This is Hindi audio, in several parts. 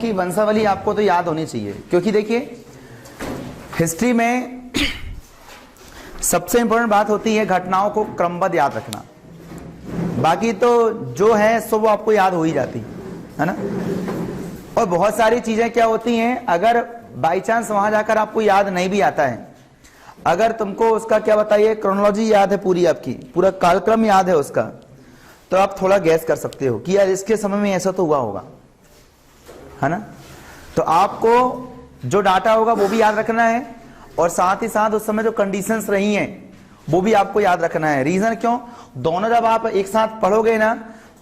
की वंशावली आपको तो याद होनी चाहिए, क्योंकि देखिए हिस्ट्री में सबसे इंपॉर्टेंट बात होती है घटनाओं को क्रमबद्ध याद रखना। बाकी तो जो है सो वो आपको याद हो ही जाती है ना। और बहुत सारी चीजें क्या होती हैं, अगर बाई चांस वहां जाकर आपको याद नहीं भी आता है, अगर तुमको उसका क्या बताइए क्रोनोलॉजी याद है, पूरी आपकी पूरा कालक्रम याद है उसका, तो आप थोड़ा गैस कर सकते हो कि यार इसके समय में ऐसा तो हुआ होगा, है ना। तो आपको जो डाटा होगा वो भी याद रखना है, और साथ ही साथ उस समय जो कंडीशंस रही हैं वो भी आपको याद रखना है। रीजन क्यों, दोनों जब आप एक साथ पढ़ोगे ना,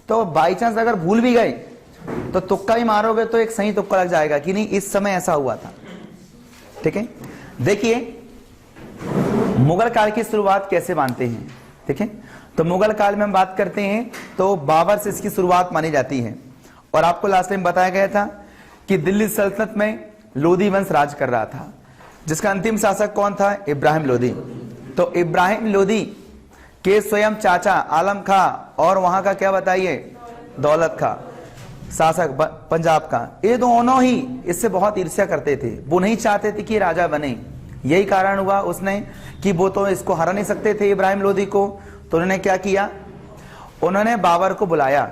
तो बाई चांस अगर भूल भी गए तो तुक्का ही मारोगे तो एक सही तुक्का लग जाएगा कि नहीं इस समय ऐसा हुआ था। ठीक है, देखिए मुगल काल की शुरुआत कैसे मानते हैं। ठीक है, तो मुगल काल में हम बात करते हैं तो बाबर से इसकी शुरुआत मानी जाती है। और आपको लास्ट टाइम बताया गया था कि दिल्ली सल्तनत में लोधी वंश राज कर रहा था, जिसका अंतिम शासक कौन था, इब्राहिम लोधी। तो इब्राहिम लोधी के स्वयं चाचा आलम खां और वहां का क्या बताइए दौलत खां शासक पंजाब का, ये दोनों ही इससे बहुत ईर्ष्या करते थे। वो नहीं चाहते थे कि राजा बने। यही कारण हुआ उसने कि वो तो इसको हरा नहीं सकते थे इब्राहिम लोधी को, तो उन्होंने क्या किया, उन्होंने बाबर को बुलाया,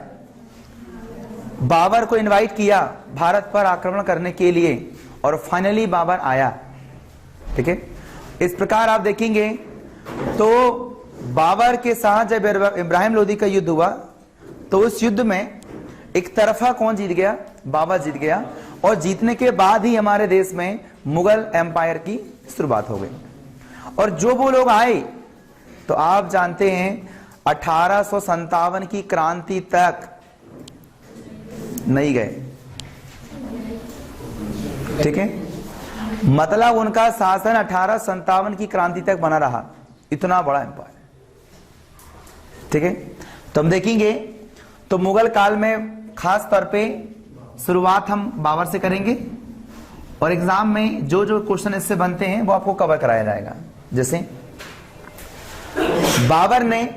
बाबर को इनवाइट किया भारत पर आक्रमण करने के लिए, और फाइनली बाबर आया। ठीक है, इस प्रकार आप देखेंगे तो बाबर के साथ जब इब्राहिम लोधी का युद्ध हुआ तो उस युद्ध में एक तरफा कौन जीत गया, बाबर जीत गया। और जीतने के बाद ही हमारे देश में मुगल एम्पायर की शुरुआत हो गई। और जो वो लोग आए तो आप जानते हैं 1857 की क्रांति तक नहीं गए। ठीक है, मतलब उनका शासन 1857 की क्रांति तक बना रहा, इतना बड़ा एम्पायर। ठीक है, तो हम देखेंगे तो मुगल काल में खास तौर पे शुरुआत हम बाबर से करेंगे, और एग्जाम में जो जो क्वेश्चन इससे बनते हैं वो आपको कवर कराया जाएगा। जैसे बाबर ने,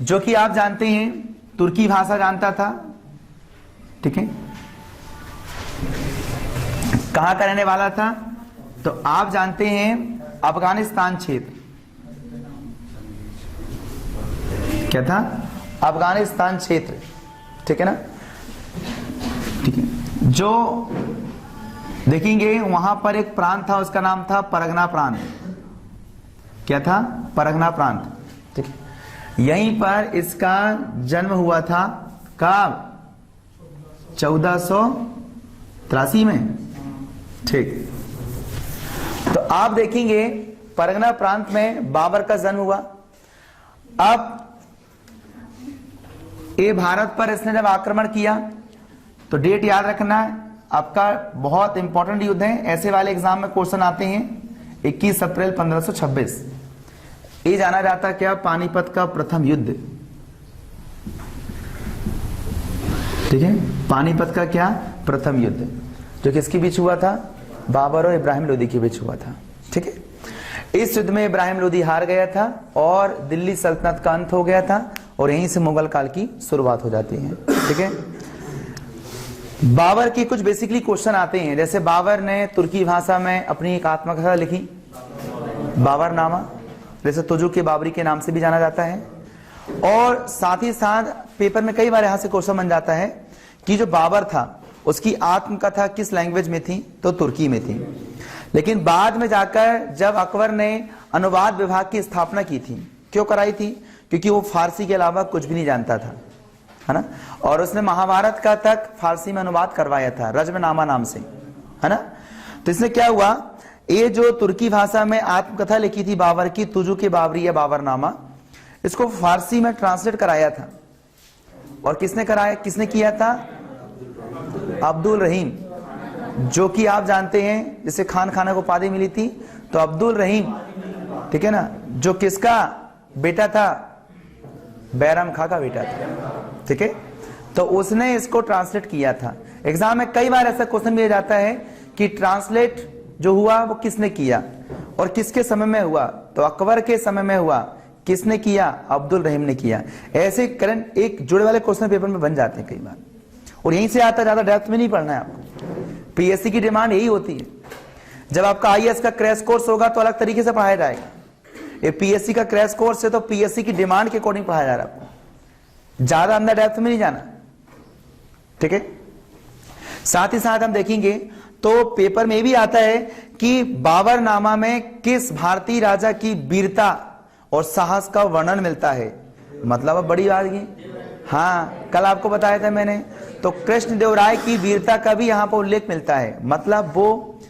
जो कि आप जानते हैं तुर्की भाषा जानता था। ठीक है, कहां का रहने वाला था, तो आप जानते हैं अफगानिस्तान क्षेत्र। क्या था, अफगानिस्तान क्षेत्र। ठीक है ना, ठीक है। जो देखेंगे वहां पर एक प्रांत था, उसका नाम था परगना प्रांत। क्या था, परगना प्रांत। ठीक है, यहीं पर इसका जन्म हुआ था, कब, 1483 में। ठीक, तो आप देखेंगे परगना प्रांत में बाबर का जन्म हुआ। अब ये भारत पर इसने जब आक्रमण किया तो डेट याद रखना है आपका, बहुत इंपॉर्टेंट युद्ध है, ऐसे वाले एग्जाम में क्वेश्चन आते हैं। 21 अप्रैल 1526 ये जाना जाता क्या, पानीपत का प्रथम युद्ध। ठीक है, पानीपत का क्या, प्रथम युद्ध, जो किसके बीच हुआ था, बाबर और इब्राहिम लोधी के बीच हुआ था। ठीक है, इस युद्ध में इब्राहिम लोधी हार गया था और दिल्ली सल्तनत का अंत हो गया था, और यहीं से मुगल काल की शुरुआत हो जाती है। ठीक है, बाबर की कुछ बेसिकली क्वेश्चन आते हैं, जैसे बाबर ने तुर्की भाषा में अपनी एक आत्मकथा लिखी, बाबरनामा, जैसे तुजुक के बाबरी के नाम से भी जाना जाता है। और साथ ही साथ पेपर में कई बार यहां से क्वेश्चन बन जाता है कि जो बाबर था उसकी आत्मकथा किस लैंग्वेज में थी, तो तुर्की में थी। लेकिन बाद में जाकर जब अकबर ने अनुवाद विभाग की स्थापना की थी, क्यों कराई थी, क्योंकि वो फारसी के अलावा कुछ भी नहीं जानता था, है ना। और उसने महाभारत का तक फारसी में अनुवाद करवाया था रज्मनामा नाम से, है ना। तो इसने क्या हुआ, ये जो तुर्की भाषा में आत्मकथा लिखी थी बाबर की, तुजु के बाबरी या बाबरनामा, इसको फारसी में ट्रांसलेट कराया था। और किसने कराया, किसने किया था, अब्दुल रहीम, जो कि आप जानते हैं जिसे खान खाना को उपाधि मिली थी, तो अब्दुल रहीम, ठीक है ना, जो किसका बेटा था, बैरम खां का बेटा था। ठीक है, तो उसने इसको ट्रांसलेट किया था। एग्जाम में कई बार ऐसा क्वेश्चन भी जाता है कि ट्रांसलेट जो हुआ वो किसने किया और किसके समय में हुआ, तो अकबर के समय में हुआ, किसने किया, अब्दुल रहीम ने किया। ऐसे करंट एक जुड़े वाले क्वेश्चन पेपर में बन जाते हैं कई बार, और यहीं से आता, ज्यादा डेप्थ में नहीं पढ़ना है आपको। पीएससी की डिमांड यही होती है। जब आपका आईएएस का क्रैश कोर्स होगा तो अलग तरीके से पढ़ाया जाएगा। ये पीएससी का क्रैश कोर्स है तो पीएससी की डिमांड के अकॉर्डिंग पढ़ाया जा रहा है आपको, ज्यादा अंदर डेप्थ में नहीं जाना, ठीक है। साथ ही साथ हम देखेंगे तो पेपर में भी आता है कि बाबरनामा में किस भारतीय राजा की वीरता और साहस का वर्णन मिलता है। मतलब अब बड़ी बात की, हाँ कल आपको बताया था मैंने, तो कृष्णदेवराय की वीरता का भी यहां पर उल्लेख मिलता है। मतलब वो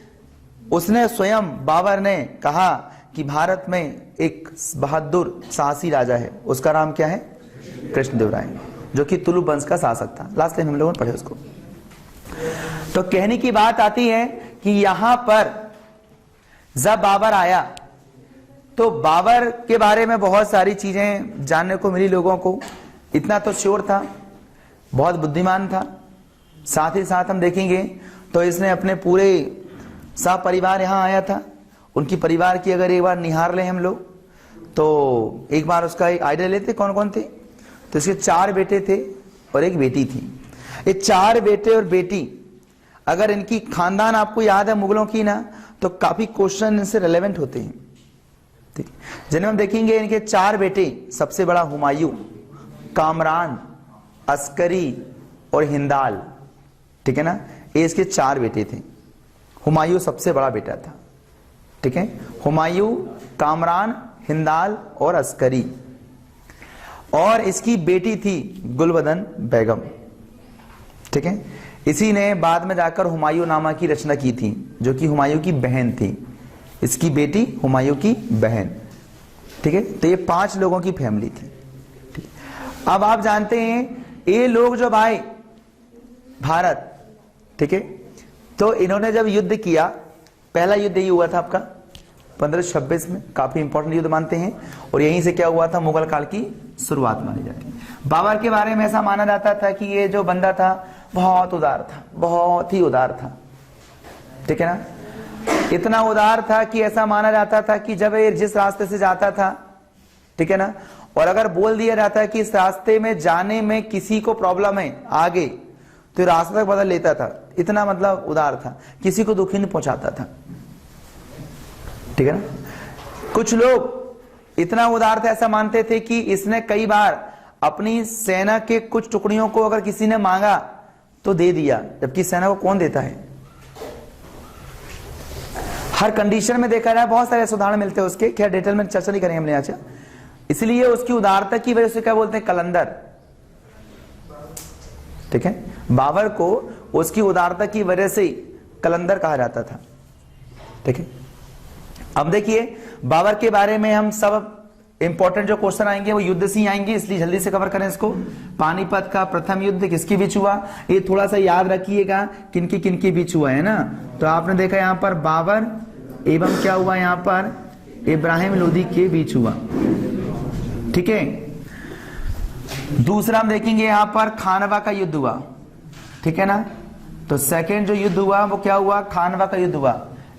उसने स्वयं बाबर ने कहा कि भारत में एक बहादुर साहसी राजा है, उसका नाम क्या है, कृष्णदेवराय, जो कि तुलु वंश का शासक था। लास्ट टाइम हम लोगों ने पढ़े उसको। तो कहने की बात आती है कि यहां पर जब बाबर आया तो बाबर के बारे में बहुत सारी चीजें जानने को मिली लोगों को। इतना तो श्योर था, बहुत बुद्धिमान था। साथ ही साथ हम देखेंगे तो इसने अपने पूरे सब परिवार यहां आया था। उनकी परिवार की अगर एक बार निहार लें हम लोग तो एक बार उसका एक आइडिया लेते कौन कौन थे। तो इसके 4 बेटे थे और एक बेटी थी। ये 4 बेटे और बेटी, अगर इनकी खानदान आपको याद है मुगलों की ना, तो काफी क्वेश्चन इनसे रिलेवेंट होते हैं, ठीक। जिन्हें हम देखेंगे इनके 4 बेटे, सबसे बड़ा हुमायूं, कामरान, अस्करी और हिंदाल, ठीक है ना। ये इसके 4 बेटे थे। हुमायूं सबसे बड़ा बेटा था, ठीक है। हुमायूं, कामरान, हिंदाल और अस्करी। और इसकी बेटी थी गुलबदन बेगम, ठीक है। इसी ने बाद में जाकर हुमायूं नामा की रचना की थी, जो कि हुमायूं की बहन थी। इसकी बेटी हुमायूं की बहन, ठीक है। तो ये 5 लोगों की फैमिली थी, ठीक। अब आप जानते हैं ये लोग जब आए भारत, ठीक है, तो इन्होंने जब युद्ध किया, पहला युद्ध यही हुआ था आपका 1526 में, काफी इंपॉर्टेंट युद्ध मानते हैं। और यहीं से क्या हुआ था, मुगल काल की शुरुआत मानी जाती है। बाबर के बारे में ऐसा माना जाता था कि ये जो बंदा था बहुत उदार था, बहुत ही उदार था, ठीक है ना। इतना उदार था कि ऐसा माना जाता था कि जब ये जिस रास्ते से जाता था, ठीक है ना, और अगर बोल दिया जाता है कि इस रास्ते में जाने में किसी को प्रॉब्लम है आगे, तो रास्ता तक बदल लेता था। इतना मतलब उदार था, किसी को दुखी नहीं पहुंचाता था, ठीक है ना। कुछ लोग इतना उदार था, ऐसा मानते थे कि इसने कई बार अपनी सेना के कुछ टुकड़ियों को अगर किसी ने मांगा तो दे दिया, जबकि सेना को कौन देता है। हर कंडीशन में देखा जाए बहुत सारे उदाहरण मिलते हैं उसके, क्या डिटेल में चर्चा नहीं करेंगे हमने आज। इसलिए उसकी उदारता की वजह से क्या बोलते हैं, कलंदर, ठीक है। बाबर को उसकी उदारता की वजह से कलंदर कहा जाता था, ठीक है। अब देखिए बाबर के बारे में हम सब इंपॉर्टेंट जो क्वेश्चन आएंगे वो युद्ध से ही आएंगे, इसलिए जल्दी से कवर करें इसको। पानीपत का प्रथम युद्ध किसके बीच हुआ, ये थोड़ा सा याद रखिएगा, किनके बीच हुआ है ना। तो आपने देखा यहाँ पर बाबर एवं क्या हुआ, यहाँ पर इब्राहिम लोदी के बीच हुआ, ठीक है। दूसरा हम देखेंगे यहाँ पर खानवा का युद्ध हुआ, ठीक है ना। तो सेकेंड जो युद्ध हुआ वो क्या हुआ, खानवा का युद्ध हुआ।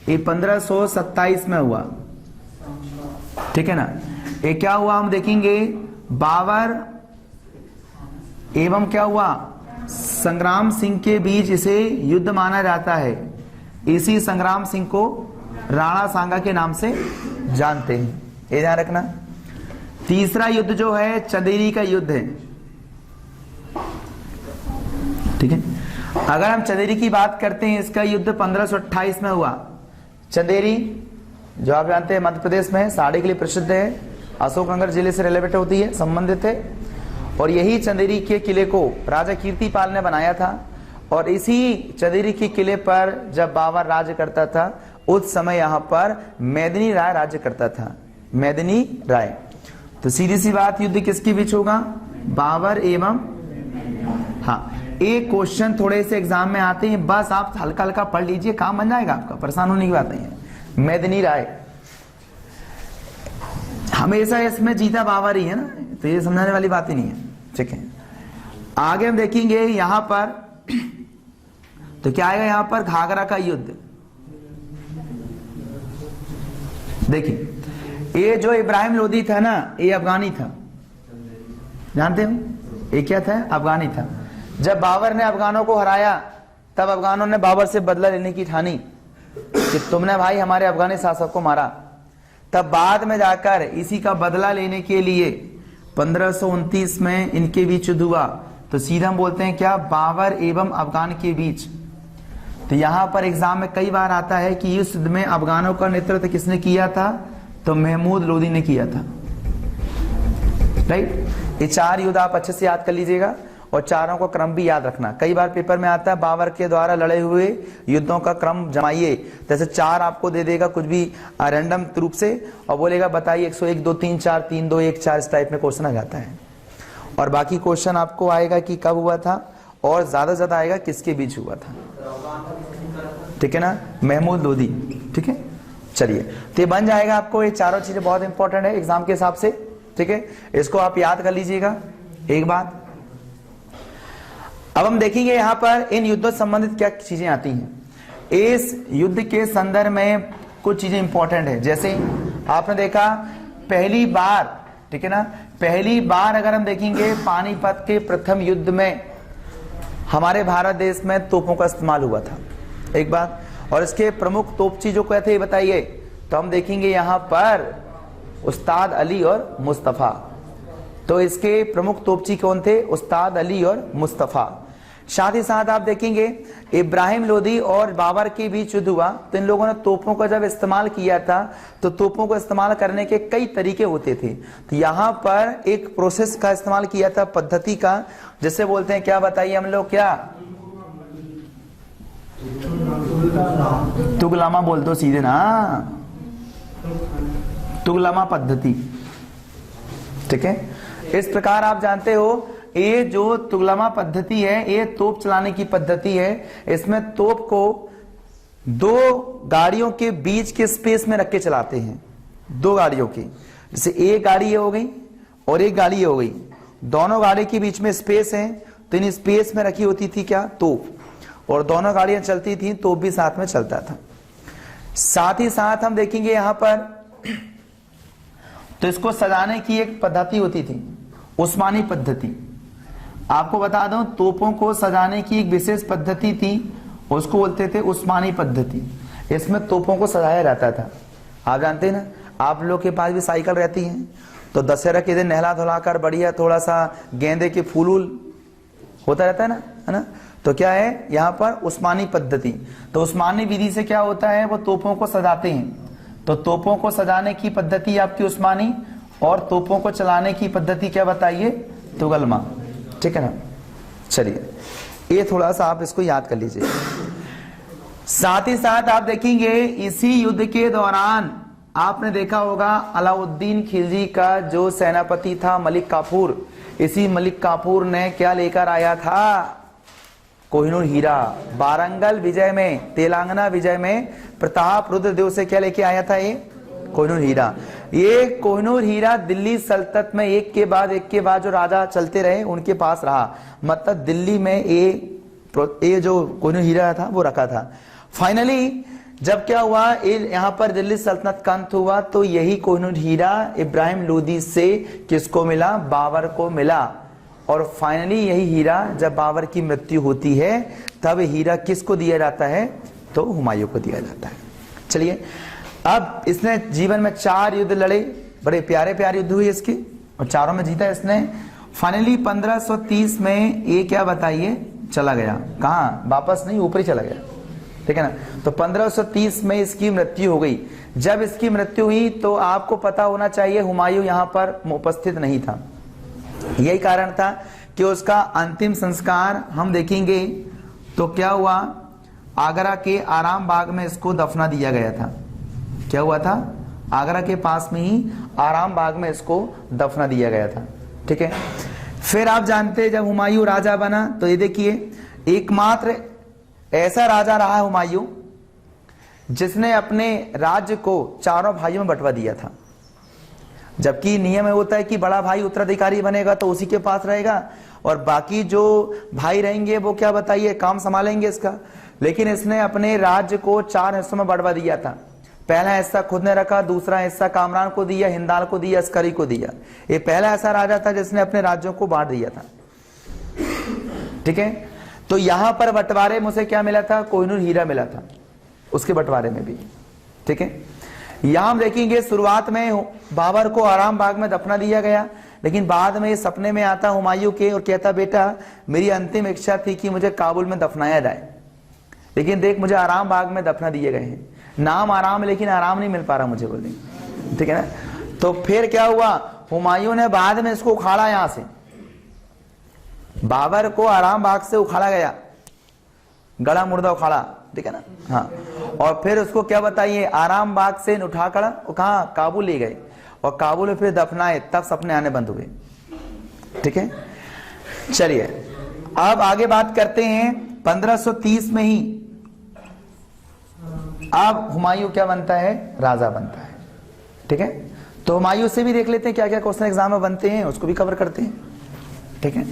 ये 1527 में हुआ, ठीक है ना। ये क्या हुआ हम देखेंगे, बाबर एवं क्या हुआ, संग्राम सिंह के बीच इसे युद्ध माना जाता है। इसी संग्राम सिंह को राणा सांगा के नाम से जानते हैं, ये ध्यान रखना। तीसरा युद्ध जो है चंदेरी का युद्ध है, ठीक है। अगर हम चंदेरी की बात करते हैं, इसका युद्ध 1528 में हुआ। चंदेरी जो आप जानते हैं मध्य प्रदेश में साड़ी के लिए प्रसिद्ध है, अशोकनगर जिले से रिलेवेट होती है, संबंधित है। और यही चंदेरी के किले को राजा कीर्तिपाल ने बनाया था। और इसी चंदेरी के किले पर जब बाबर राज्य करता था, उस समय यहाँ पर मेदिनी राय राज्य करता था, मेदिनी राय। तो सीधी सी बात, युद्ध किसके बीच होगा, बाबर एवं, हाँ एक क्वेश्चन थोड़े से एग्जाम में आते हैं, बस आप हल्का हल्का पढ़ लीजिए, काम बन जाएगा आपका, परेशान होने की बात नहीं है। मेदिनी राय, हमेशा इसमें जीता बाबर ही है ना, तो ये समझाने वाली बात ही नहीं है, ठीक है। आगे हम देखेंगे यहां पर तो क्या आएगा, यहां पर घाघरा का युद्ध। देखिए ये जो इब्राहिम लोदी था ना, ये अफगानी था, जानते हो ये क्या था, अफगानी था। जब बाबर ने अफगानों को हराया तब अफगानों ने बाबर से बदला लेने की ठानी कि तुमने भाई हमारे अफगानी शासक को मारा। तब बाद में जाकर इसी का बदला लेने के लिए 1529 में इनके बीच युद्ध हुआ। तो सीधा हम बोलते हैं क्या, बाबर एवं अफगान के बीच। तो यहां पर एग्जाम में कई बार आता है कि इस युद्ध में अफगानों का नेतृत्व किसने किया था, तो महमूद लोदी ने किया था। राइट, ये 4 युद्ध आप अच्छे से याद कर लीजिएगा और चारों का क्रम भी याद रखना। कई बार पेपर में आता है बाबर के द्वारा लड़े हुए युद्धों का क्रम जमाइए, जैसे 4 आपको दे देगा कुछ भी रैंडम रूप से और बोलेगा बताइए 101 2 3 4 3 2 1 4, इस टाइप में क्वेश्चन आ जाता है। और बाकी क्वेश्चन आपको आएगा कि कब हुआ था और ज्यादा ज्यादा आएगा किसके बीच हुआ था। ठीक है ना, महमूद लोदी। ठीक है, चलिए तो ये बन जाएगा आपको। ये चारों चीजें बहुत इंपॉर्टेंट है एग्जाम के हिसाब से। ठीक है, इसको आप याद कर लीजिएगा एक बात। अब हम देखेंगे यहां पर इन युद्धों से संबंधित क्या चीजें आती हैं। इस युद्ध के संदर्भ में कुछ चीजें इंपॉर्टेंट है। जैसे आपने देखा पहली बार, ठीक है ना, पहली बार अगर हम देखेंगे पानीपत के प्रथम युद्ध में हमारे भारत देश में तोपों का इस्तेमाल हुआ था, एक बात। और इसके प्रमुख तोपची जो क्या थे बताइए, तो हम देखेंगे यहां पर उस्ताद अली और मुस्तफा। तो इसके प्रमुख तोपची कौन थे, उस्ताद अली और मुस्तफा। साथ ही साथ आप देखेंगे इब्राहिम लोदी और बाबर के बीच युद्ध हुआ। तो इन लोगों ने तोपों का जब इस्तेमाल किया था तो तोपों को इस्तेमाल करने के कई तरीके होते थे। तो यहाँ पर एक प्रोसेस का इस्तेमाल किया था, पद्धति का, जिसे बोलते हैं क्या बताइए हम लोग, क्या तुगलमा बोल दो सीधे ना, तुगलमा पद्धति। ठीक है, इस प्रकार आप जानते हो ये जो तुगलमा पद्धति है ये तोप चलाने की पद्धति है। इसमें तोप को 2 गाड़ियों के बीच के स्पेस में रख के चलाते हैं, 2 गाड़ियों की। जैसे एक गाड़ी ये हो गई और एक गाड़ी ये हो गई, दोनों गाड़ी के बीच में स्पेस है, तो इन स्पेस में रखी होती थी क्या, तोप। और दोनों गाड़ियां चलती थी, तोप भी साथ में चलता था। साथ ही साथ हम देखेंगे यहां पर तो इसको सजाने की एक पद्धति होती थी, उस्मानी पद्धति। आपको बता दूं तोपों को सजाने की एक विशेष पद्धति थी, उसको बोलते थे उस्मानी पद्धति। इसमें तोपों को सजाया जाता था। आप जानते हैं ना, आप लोग के पास भी साइकिल रहती है, तो दशहरा के दिन नहला धुलाकर बढ़िया थोड़ा सा गेंदे के फूल होता रहता है ना। तो क्या है यहाँ पर उस्मानी पद्धति। तो उस्मानी विधि से क्या होता है, वो तोपों को सजाते हैं। तो तोपों को सजाने की पद्धति आपकी उस्मानी और तोपों को चलाने की पद्धति क्या बताइए, तुगलमा। ठीक है ना, चलिए ये थोड़ा सा आप इसको याद कर लीजिए। साथ ही साथ आप देखेंगे इसी युद्ध के दौरान आपने देखा होगा अलाउद्दीन खिलजी का जो सेनापति था मलिक काफूर, इसी मलिक काफूर ने क्या लेकर आया था, कोहिनूर हीरा। वारंगल विजय में, तेलंगाना विजय में प्रताप रुद्रदेव से क्या लेके आया था, ये कोहिनूर हीरा। ये कोहिनूर हीरा दिल्ली सल्तनत में एक के बाद जो राजा चलते रहे उनके पास रहा। मतलब दिल्ली में ये जो कोहिनूर हीरा था वो रखा था। फाइनली जब क्या हुआ, यहाँ पर दिल्ली सल्तनत का अंत हुआ, तो यही कोहिनूर हीरा इब्राहिम लोदी से किसको मिला, बाबर को मिला। और फाइनली यही हीरा जब बाबर की मृत्यु होती है तब हीरा किसको दिया जाता है, तो हुमायूं को दिया जाता है। चलिए अब इसने जीवन में 4 युद्ध लड़े, बड़े प्यारे प्यारे युद्ध हुए इसके, और चारों में जीता इसने। फाइनली 1530 में ये क्या बताइए चला गया, कहाँ, वापस नहीं, ऊपर ही चला गया। ठीक है ना, तो 1530 में इसकी मृत्यु हो गई। जब इसकी मृत्यु हुई तो आपको पता होना चाहिए हुमायूं यहाँ पर उपस्थित नहीं था। यही कारण था कि उसका अंतिम संस्कार हम देखेंगे तो क्या हुआ, आगरा के आराम बाग में इसको दफना दिया गया था। क्या हुआ था, आगरा के पास में ही आराम बाग में इसको दफना दिया गया था। ठीक है, फिर आप जानते हैं जब हुमायूं राजा बना तो ये देखिए एकमात्र ऐसा राजा रहा हुमायूं जिसने अपने राज्य को 4 भाइयों में बंटवा दिया था। जबकि नियम में होता है कि बड़ा भाई उत्तराधिकारी बनेगा तो उसी के पास रहेगा और बाकी जो भाई रहेंगे वो क्या बताइए काम संभालेंगे इसका। लेकिन इसने अपने राज्य को 4 हिस्सों में बंटवा दिया था। पहला हिस्सा खुद ने रखा, दूसरा हिस्सा कामरान को दिया, हिंदाल को दिया, अस्करी को दिया। ये पहला ऐसा राजा था जिसने अपने राज्यों को बांट दिया था। ठीक है, तो यहां पर बंटवारे में उसे क्या मिला था? कोहिनूर हीरा मिला था, उसके बंटवारे में भी। ठीक है, यहां हम देखेंगे शुरुआत में बाबर को आराम बाग में दफना दिया गया, लेकिन बाद में ये सपने में आता हुमायूं के और कहता बेटा मेरी अंतिम इच्छा थी कि मुझे काबुल में दफनाया जाए, लेकिन देख मुझे आराम बाग में दफना दिए गए हैं। नाम आराम, लेकिन आराम नहीं मिल पा रहा मुझे, बोले। ठीक है ना, तो फिर क्या हुआ, हुमायूं ने बाद में इसको उखाड़ा, यहां से बाबर को आराम बाग से उखाड़ा गया, गड़ा मुर्दा उखाड़ा। ठीक है ना, हाँ। और फिर उसको क्या बताइए, आराम बाग से उठाकर कहा काबुल ले गए, और काबुल में फिर दफनाए, तब सपने आने बंद हुए। ठीक है, चलिए अब आगे बात करते हैं। 1530 में ही अब हुमायूं क्या बनता है? राजा बनता है। ठीक है, तो हुमायूं से भी देख लेते हैं क्या क्या क्वेश्चन एग्जाम में बनते हैं, उसको भी कवर करते हैं। ठीक है,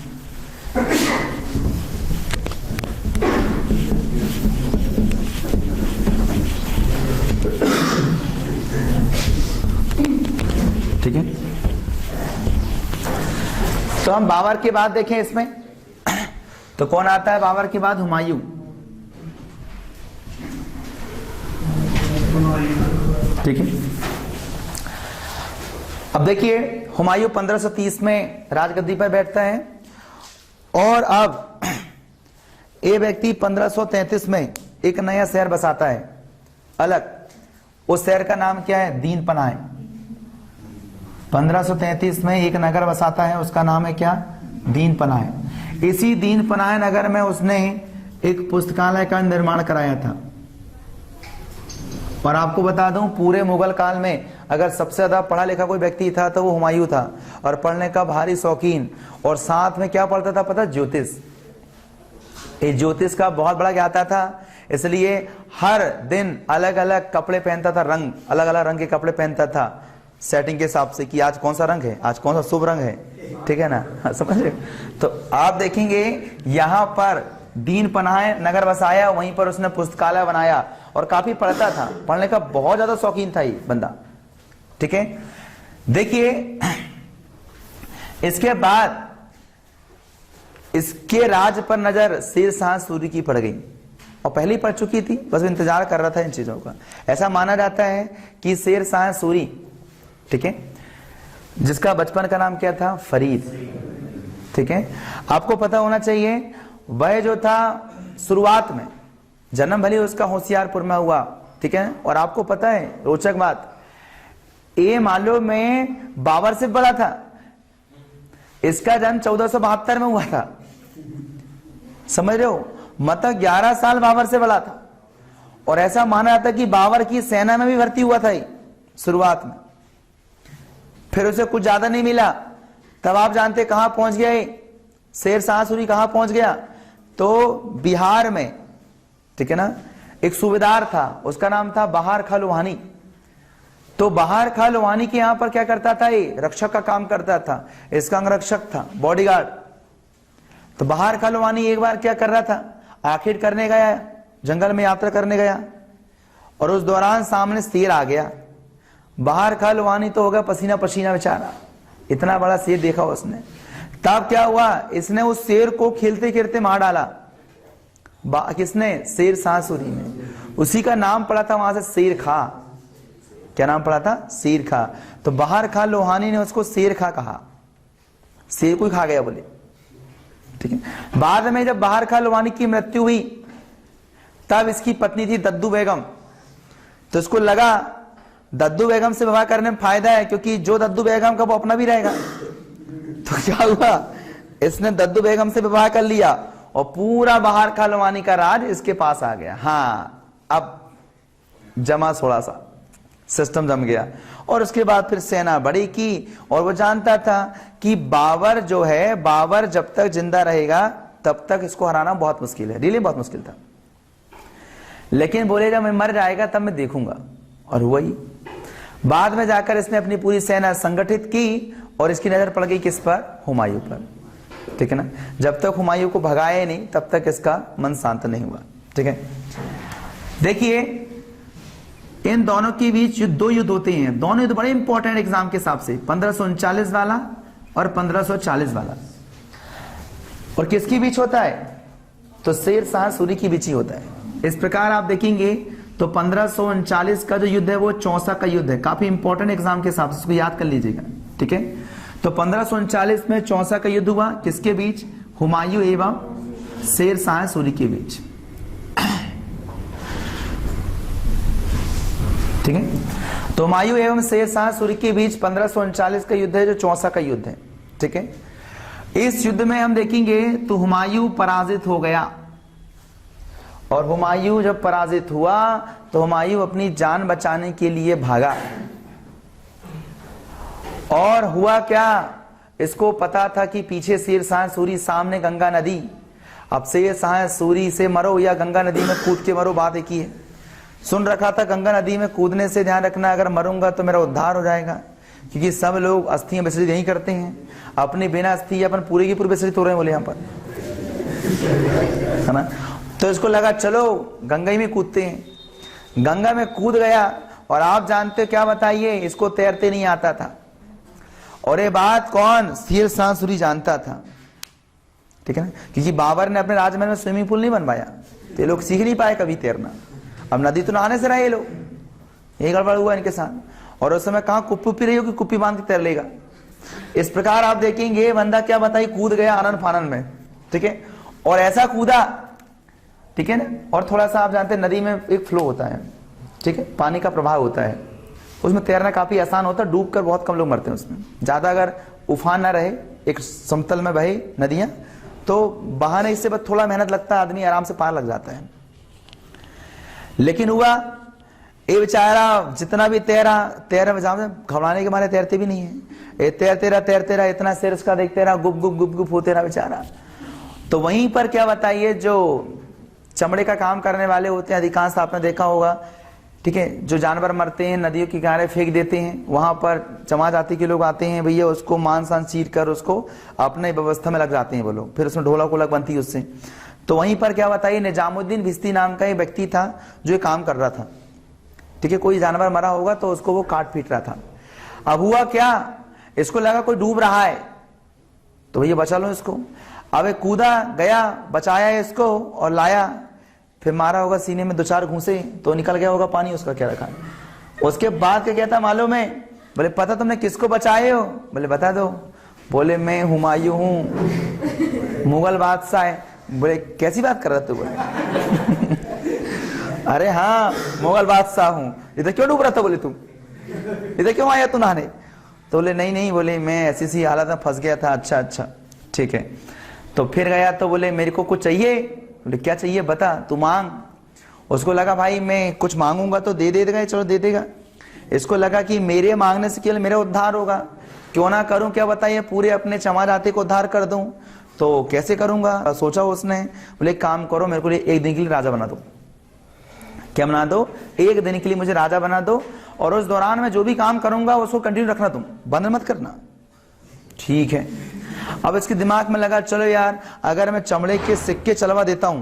ठीक है, तो हम बाबर के बाद देखें इसमें, तो कौन आता है बाबर के बाद? हुमायूं। ठीक है, अब देखिए हुमायूं 1530 में राजगद्दी पर बैठता है, और अब ये व्यक्ति 1533 में एक नया शहर बसाता है अलग। उस शहर का नाम क्या है? दीन पनाह। 1533 में एक नगर बसाता है, उसका नाम है क्या? दीन पनाह। इसी दीन पनाह नगर में उसने एक पुस्तकालय का निर्माण कराया था। और आपको बता दूं, पूरे मुगल काल में अगर सबसे ज्यादा पढ़ा लिखा कोई व्यक्ति था तो वो हुमायूं था, और पढ़ने का भारी शौकीन, और साथ में क्या पढ़ता था पता? ज्योतिष। ये ज्योतिष का बहुत बड़ा ज्ञाता था, इसलिए हर दिन अलग अलग कपड़े पहनता था, रंग अलग अलग रंग के कपड़े पहनता था सेटिंग के हिसाब से, कि आज कौन सा रंग है, आज कौन सा शुभ रंग है। ठीक है ना, समझ रहे? तो आप देखेंगे यहां पर दीन पनाह नगर बसाया, वहीं पर उसने पुस्तकालय बनाया, और काफी पढ़ता था, पढ़ने का बहुत ज्यादा शौकीन था ये बंदा। ठीक है, देखिए इसके बाद इसके राज पर नजर शेर शाह सूरी की पड़ गई, और पहले ही पड़ चुकी थी, बस इंतजार कर रहा था इन चीजों का। ऐसा माना जाता है कि शेर शाह सूरी, ठीक है, जिसका बचपन का नाम क्या था? फरीद। ठीक है, आपको पता होना चाहिए वह जो था शुरुआत में जन्म भले उसका होशियारपुर में हुआ। ठीक है, और आपको पता है रोचक बात, ये मालूम में बाबर से बड़ा था। इसका जन्म 1472 में हुआ था, समझ रहे हो? मतलब 11 साल बाबर से बड़ा था, और ऐसा माना जाता कि बाबर की सेना में भी भर्ती हुआ था शुरुआत में। फिर उसे कुछ ज्यादा नहीं मिला, तब आप जानते कहां पहुंच गया शेर शाह सूरी? कहां पहुंच गया? तो बिहार में, ठीक है ना, एक सूबेदार था, उसका नाम था बहार खां लोहानी। तो बहार खां लोहानी के यहां पर क्या करता था? ये रक्षक का काम करता था, इसका अंगरक्षक था, बॉडीगार्ड। तो बहार खां लोहानी एक बार क्या कर रहा था? आखिर करने गया, जंगल में यात्रा करने गया, और उस दौरान सामने शेर आ गया। बहार खां लोहानी तो होगा पसीना पसीना बेचारा, इतना बड़ा शेर देखा उसने। तब क्या हुआ? इसने उस शेर को खेलते खेलते मार डाला। किसने? शेर शाह सूरी ने। उसी का नाम पड़ा था वहां से शेर खां। क्या नाम पड़ा था? शेर खां। तो बहार खां लोहानी ने उसको शेर खां कहा, शेर को ही खा गया बोले। ठीक है, बाद में जब बहार खां लोहानी की मृत्यु हुई, तब इसकी पत्नी थी दद्दू बेगम। तो इसको लगा दद्दू बेगम से विवाह करने में फायदा है, क्योंकि जो दद्दू बेगम का वो अपना भी रहेगा। तो क्या हुआ? इसने दद्दू बेगम से विवाह कर लिया, और पूरा बहार खां लोहानी का राज इसके पास आ गया। हाँ, अब जमा थोड़ा सा सिस्टम जम गया, और उसके बाद फिर सेना बड़ी की। और वो जानता था कि बाबर जो है, बाबर जब तक जिंदा रहेगा तब तक इसको हराना बहुत मुश्किल है, रियली बहुत मुश्किल था। लेकिन बोले जब मैं मर जाएगा तब मैं देखूंगा, और हुआ ही। बाद में जाकर इसने अपनी पूरी सेना संगठित की, और इसकी नजर पड़ गई किस पर? हुमायूं पर। ठीक है ना, जब तक हुमायूं को भगाए नहीं तब तक इसका मन शांत नहीं हुआ। ठीक है, देखिए इन दोनों के बीच दो युद्ध होते हैं, दोनों युद्ध बड़े इंपॉर्टेंट एग्जाम के हिसाब से, 1539 वाला और 1540 वाला। और किसके बीच होता है? तो शेर शाह सूरी के बीच ही होता है। इस प्रकार आप देखेंगे तो 1539 का जो युद्ध है वो चौसा का युद्ध है। काफी इंपॉर्टेंट एग्जाम के हिसाब से इसको याद कर लीजिएगा, ठीक है। तो 1539 में चौसा का युद्ध हुआ, किसके बीच? हुमायूं एवं शेर शाह सूरी के बीच, ठीक है। तो हुमायूं एवं शेर शाह सूरी के बीच 1539 का युद्ध है, जो चौसा का युद्ध है, ठीक है। इस युद्ध में हम देखेंगे तो हुमायूं पराजित हो गया, और हुमायूं जब पराजित हुआ तो हुमायूं अपनी जान बचाने के लिए भागा। और हुआ क्या, इसको पता था कि पीछे शेर शाह सूरी, सामने गंगा नदी। अब शेर शाह सूरी से मरो या गंगा नदी में कूद के मरो, बात एक ही है। सुन रखा था गंगा नदी में कूदने से ध्यान रखना, अगर मरूंगा तो मेरा उद्धार हो जाएगा, क्योंकि सब लोग अस्थियां विसर्जित नहीं करते हैं। अपनी बिना अस्थि अपन पूरे की पूरे विसर्जित हो रहे हैं बोले यहाँ पर, है ना। तो इसको लगा चलो गंगा ही में कूदते हैं। गंगा में कूद गया, और आप जानते हो क्या, बताइए, इसको तैरते नहीं आता था। और ये बात कौन? शेर शाह सूरी जानता था, ठीक है ना, क्योंकि बाबर ने अपने राजमहल में स्विमिंग पूल नहीं बनवाया, तो ये लोग सीख नहीं पाए कभी तैरना। अब नदी तो नहाने से रहे ये लोग, यही गड़बड़ हुआ इनके साथ। और उस समय कहाँ कुप्पी रही हो कि कुप्पी बांध के तैर लेगा। इस प्रकार आप देखेंगे बंदा क्या बताइए कूद गया आनन फानन में, ठीक है। और ऐसा कूदा, ठीक है ना। और थोड़ा सा आप जानते हैं नदी में एक फ्लो होता है, ठीक है, पानी का प्रभाव होता है, उसमें तैरना काफी आसान होता है। डूब कर बहुत कम लोग मरते हैं उसमें। ज्यादा अगर उफान ना रहे, एक समतल में बहे नदियां, तो बहाने इससे बस थोड़ा मेहनत लगता है, आदमी आराम से पार लग जाता है। लेकिन हुआ ये बेचारा जितना भी तैरा घबराने के मारे तैरते भी नहीं है, ये तैरते रहा, इतना सिर उसका देखते रहा, गुप गुप होते रहा बेचारा। तो वहीं पर क्या बताइए, जो चमड़े का काम करने वाले होते हैं, अधिकांश आपने देखा होगा, ठीक है, जो जानवर मरते हैं नदियों के किनारे फेंक देते हैं, वहां पर जमा जाति के लोग आते हैं भैया, उसको मांस चीर कर उसको अपने व्यवस्था में लग जाते हैं वो लोग, फिर उसमें ढोलक वोलक बनती है उससे। तो वहीं पर क्या बताइए, निजामुद्दीन भिश्ती नाम का एक व्यक्ति था जो ये काम कर रहा था, ठीक है। कोई जानवर मरा होगा तो उसको वो काट पीट रहा था। अब हुआ क्या, इसको लगा कोई डूब रहा है तो भैया बचा लो इसको। अब कूदा गया, बचाया इसको और लाया, फिर मारा होगा सीने में 2-4 घूंसे तो निकल गया होगा पानी, उसका क्या रखा। उसके बाद क्या कहता मालूम है, बोले पता तुमने किसको बचाए हो? बोले बता दो। बोले मैं हुमायूं हूं, मुगल बादशाह है। बोले कैसी बात कर रहा तू? बोले अरे हाँ मुगल बादशाह हूं। इधर क्यों डूब रहा था? बोले तू इधर क्यों आया तू नहाने? तो बोले नहीं, बोले मैं ऐसी सी हालत में फंस गया था। अच्छा ठीक है। तो फिर गया तो बोले मेरे को कुछ चाहिए। बोले क्या चाहिए बता, तू मांग। उसको लगा भाई मैं कुछ मांगूंगा तो दे देगा, चलो दे देगा। इसको लगा कि मेरे मांगने से केवल मेरा उद्धार होगा, क्यों ना करूं, क्या बताइए, पूरे अपने चमा जाति को उद्धार कर दूं। तो कैसे करूंगा, सोचा उसने। बोले काम करो, मेरे को 1 दिन के लिए राजा बना दो। क्या बना दो? 1 दिन के लिए मुझे राजा बना दो, और उस दौरान मैं जो भी काम करूंगा उसको कंटिन्यू रखना, तुम बंद मत करना। ठीक है। अब इसके दिमाग में लगा चलो यार, अगर मैं चमड़े के सिक्के चलवा देता हूं,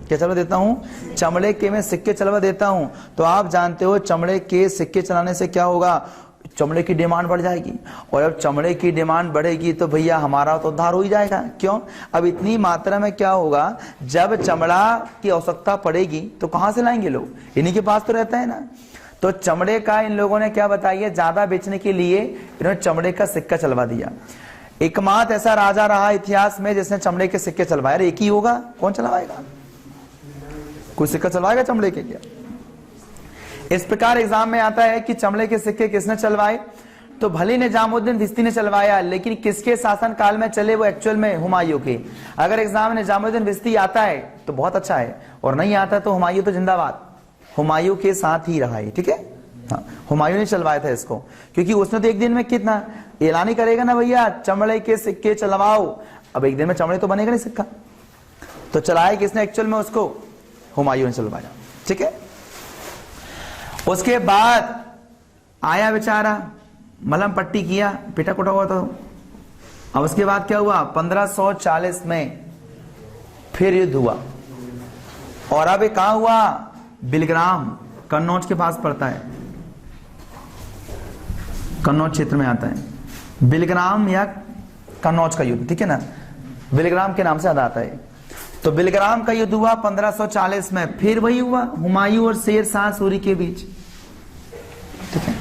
क्या चलवा देता हूं? चमड़े के मैं सिक्के चलवा देता हूं, तो आप जानते हो चमड़े के सिक्के चलाने से क्या होगा, चमड़े की डिमांड बढ़ जाएगी, और जब चमड़े की डिमांड बढ़ेगी तो भैया हमारा तो उद्धार हो ही जाएगा। क्यों? अब इतनी मात्रा में क्या होगा, जब चमड़ा की आवश्यकता पड़ेगी तो कहां से लाएंगे लोग, इन्हीं के पास तो रहता है ना। तो चमड़े का इन लोगों ने क्या बताइए, ज्यादा बेचने के लिए इन्होंने चमड़े का सिक्का चलवा दिया। एकमात्र ऐसा राजा रहा इतिहास में जिसने चमड़े के सिक्के चलवाए। एक ही होगा, कौन चलवाएगा? कोई सिक्का चलवाएगा चमड़े के? क्या इस प्रकार एग्जाम में आता है कि चमड़े के सिक्के किसने चलवाए? तो भले निजामुद्दीन भिश्ती ने चलवाया, लेकिन किसके शासन काल में चले? वो एक्चुअल में हुमायूं के। अगर एग्जाम में निजामुद्दीन भिश्ती आता है तो बहुत अच्छा है, और नहीं आता तो हुमायूं तो जिंदाबाद, हुमायूं के साथ ही रहा है। ठीक है, हाँ, हुमायूं ने चलवाया था इसको, क्योंकि उसने तो 1 दिन में कितना ऐलान ही करेगा ना भैया चमड़े के सिक्के चलवाओ। अब 1 दिन में चमड़े तो बनेगा नहीं सिक्का, तो चलाया किसने एक्चुअल में उसको? हुमायूं ने चलवाया। ठीक है। उसके बाद आया बेचारा, मलहम पट्टी किया, पिटा कुटा हुआ था। अब उसके बाद क्या हुआ, 1540 में फिर युद्ध हुआ, और अब कहां हुआ? बिलग्राम, कन्नौज के पास पड़ता है, कन्नौज क्षेत्र में आता है। बिलग्राम या कन्नौज का युद्ध, ठीक है ना, बिलग्राम के नाम से याद आता है। तो बिलग्राम का युद्ध हुआ 1540 में, फिर वही हुआ हुमायूं और शेर शाह सूरी के बीच। ठीक है,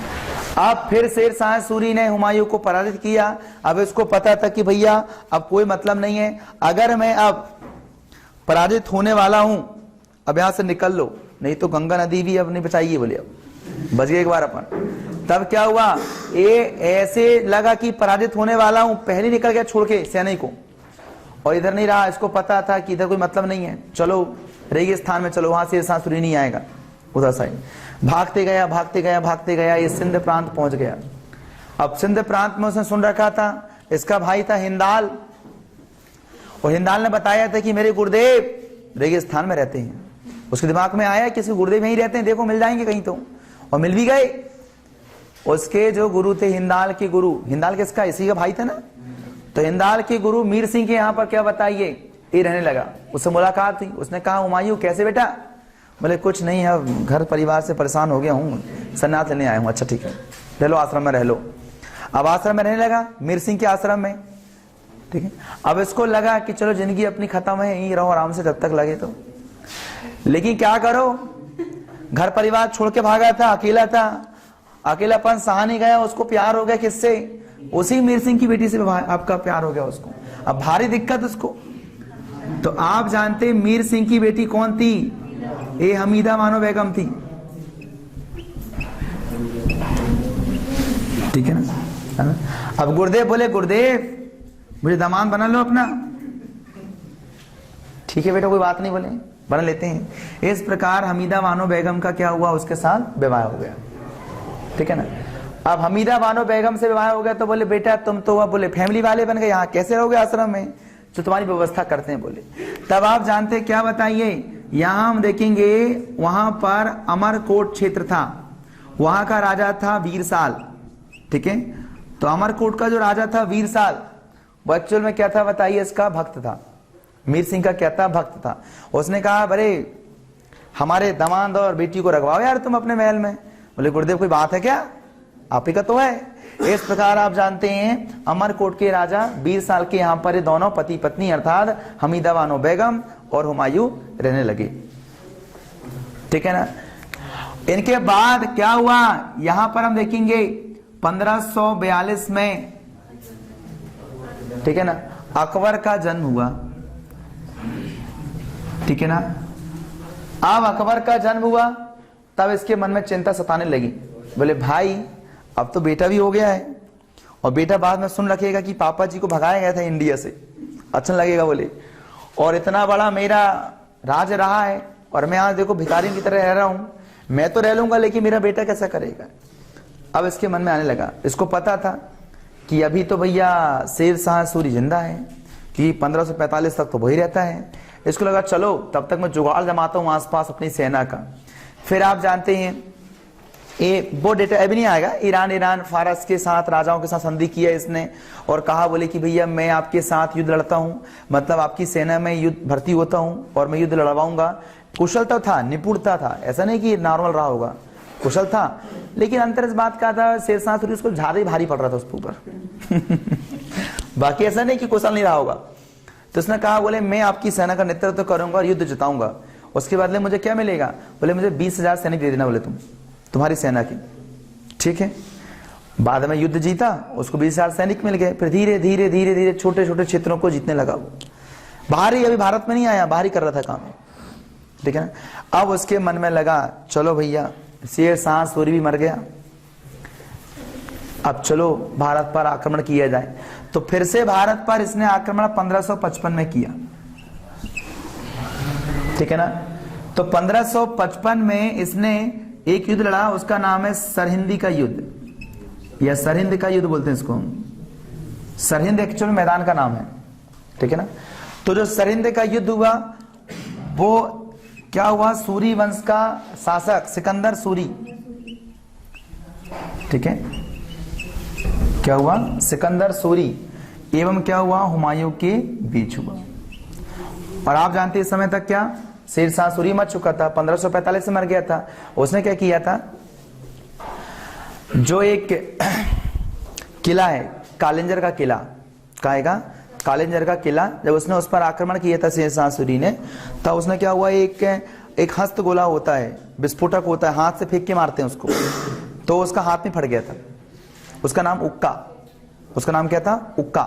अब फिर शेर शाह सूरी ने हुमायूं को पराजित किया। अब इसको पता था कि भैया अब कोई मतलब नहीं है, अगर मैं अब पराजित होने वाला हूं, अब यहां से निकल लो, नहीं तो गंगा नदी भी अब नहीं बचाइए। बोले अब बच गए एक बार अपन। तब क्या हुआ, ये ऐसे लगा कि पराजित होने वाला हूं, पहले निकल गया छोड़ के सैनिक को, और इधर नहीं रहा। इसको पता था कि इधर कोई मतलब नहीं है, चलो रेगिस्तान में चलो, वहां से शेर सूरी नहीं आएगा उधर साइड। भागते गया भागते गया भागते गया, ये सिंध प्रांत पहुंच गया। अब सिंध प्रांत में उसने सुन रखा था, इसका भाई था हिंदाल, और हिंदाल ने बताया था कि मेरे गुरुदेव रेगिस्तान में रहते हैं। उसके दिमाग में आया कि इसके गुरुदेव यहीं रहते हैं, देखो मिल जाएंगे कहीं तो, और मिल भी गए। उसके जो गुरु थे, हिंदाल के गुरु, हिंदाल किसका, इसी का भाई था ना, तो हिंदाल के गुरु मीर सिंह के यहाँ पर क्या बताइए ये रहने लगा। उससे मुलाकात हुई, उसने कहा हुमायूं कैसे बेटा, बोले कुछ नहीं है, घर परिवार से परेशान हो गया हूँ, सन्यास लेने आया हूँ। अच्छा ठीक है, रह लो आश्रम में रह लो। अब आश्रम में रहने लगा, मीर सिंह के आश्रम में। ठीक है, अब इसको लगा कि चलो जिंदगी अपनी खत्म है, यहीं रहो आराम से जब तक लगे तो। लेकिन क्या करो, घर परिवार छोड़ के भागा था, अकेला था, अकेलापन सहा नहीं गया। उसको प्यार हो गया किससे, उसी मीर सिंह की बेटी से आपका प्यार हो गया उसको। अब भारी दिक्कत उसको। तो आप जानते मीर सिंह की बेटी कौन थी, ये हमीदा बानो बेगम थी। ठीक है ना। अब गुरुदेव बोले गुरुदेव मुझे दामाद बना लो अपना। ठीक है बेटा कोई बात नहीं, बोले बना लेते हैं। इस प्रकार हमीदा बानो बेगम का क्या हुआ, उसके साथ विवाह हो गया। ठीक है ना। अब हमीदा बानो बेगम से विवाह हो गया तो बोले बेटा तुम तो अब बोले फैमिली वाले बन गए, यहाँ कैसे रहोगे आश्रम में, जो तुम्हारी व्यवस्था करते हैं। बोले तब आप जानते क्या बताइए, यहां हम देखेंगे वहां पर अमरकोट क्षेत्र था, वहां का राजा था वीरसाल। ठीक है, तो अमरकोट का जो राजा था वीरसाल, वो एक्चुअल में क्या था बताइए, इसका भक्त था। मीर सिंह का क्या था, भक्त था। उसने कहा अरे हमारे दामाद और बेटी को रखवाओ यार तुम अपने महल में। बोले गुरुदेव कोई बात है क्या, आप ही का तो है। इस प्रकार आप जानते हैं अमरकोट के राजा वीरसाल के यहाँ पर दोनों पति पत्नी अर्थात हमीदा बानो बेगम और हुमायूं रहने लगे। ठीक है ना। इनके बाद क्या हुआ, यहां पर हम देखेंगे 1542 में, ठीक है ना, अकबर का जन्म हुआ। ठीक है ना। अब अकबर का जन्म हुआ, तब इसके मन में चिंता सताने लगी। बोले भाई अब तो बेटा भी हो गया है, और बेटा बाद में सुन रखेगा कि पापा जी को भगाया गया था इंडिया से, अच्छा लगेगा। बोले और इतना बड़ा मेरा राज रहा है, और मैं आज देखो भिखारी की तरह रह रहा हूं, मैं तो रह लूंगा लेकिन मेरा बेटा कैसा करेगा। अब इसके मन में आने लगा, इसको पता था कि अभी तो भैया शेर शाह सूरी जिंदा है, कि 1545 तक तो वही रहता है। इसको लगा चलो तब तक मैं जुगाड़ जमाता हूं आसपास अपनी सेना का। फिर आप जानते हैं ये वो डेटा अभी नहीं आएगा, ईरान फारस के साथ राजाओं के साथ संधि किया इसने, और कहा बोले कि भैया मैं आपके साथ युद्ध लड़ता हूं, मतलब आपकी सेना में युद्ध भर्ती होता हूं और मैं युद्ध लड़वाऊंगा। कुशलता था, निपुणता था, ऐसा नहीं कि नॉर्मल रहा होगा, कुशल था। लेकिन अंतर इस बात का था शेर शाह सूरी उसको ज्यादा ही भारी पड़ रहा था उसके ऊपर बाकी ऐसा नहीं कि कुशल नहीं रहा होगा। तो उसने कहा बोले मैं आपकी सेना का नेतृत्व करूंगा और युद्ध जिताऊंगा, उसके बदले मुझे क्या मिलेगा। बोले मुझे 20,000 सैनिक दे देना बोले तुम्हारी सेना की। ठीक है, बाद में युद्ध जीता, उसको 20,000 सैनिक मिल गए। फिर धीरे धीरे धीरे धीरे छोटे छोटे क्षेत्रों को जीतने लगा वो। बाहरी अभी भारत में नहीं आया, बाहरी कर रहा था काम। ठीक है ना। अब उसके मन में लगा चलो भैया शेर शाह सूरी भी मर गया, अब चलो भारत पर आक्रमण किया जाए। तो फिर से भारत पर इसने आक्रमण 1555 में किया। ठीक है ना। तो 1555 में इसने एक युद्ध लड़ा, उसका नाम है सरहिंदी का युद्ध, या सरहिंद का युद्ध बोलते हैं इसको हम। सरहिंद एक्चुअल मैदान का नाम है। ठीक है ना। तो जो सरहिंद का युद्ध हुआ वो क्या हुआ, सूरी वंश का शासक सिकंदर सूरी, ठीक है, क्या हुआ, सिकंदर सूरी एवं क्या हुआ, हुमायूं के बीच हुआ। और आप जानते हैं इस समय तक क्या शेर शाह सूरी मर चुका था, 1545 से मर गया था। उसने क्या किया था, जो एक किला है कालिंजर का किला, कहेगा कालिंजर का किला, जब उसने उस पर आक्रमण किया था शेरशाह सूरी ने, तब उसने क्या हुआ, एक हस्त गोला होता है, विस्फोटक होता है, हाथ से फेंक के मारते हैं उसको, तो उसका हाथ में फट गया था। उसका नाम उक्का, उसका नाम क्या था, उक्का।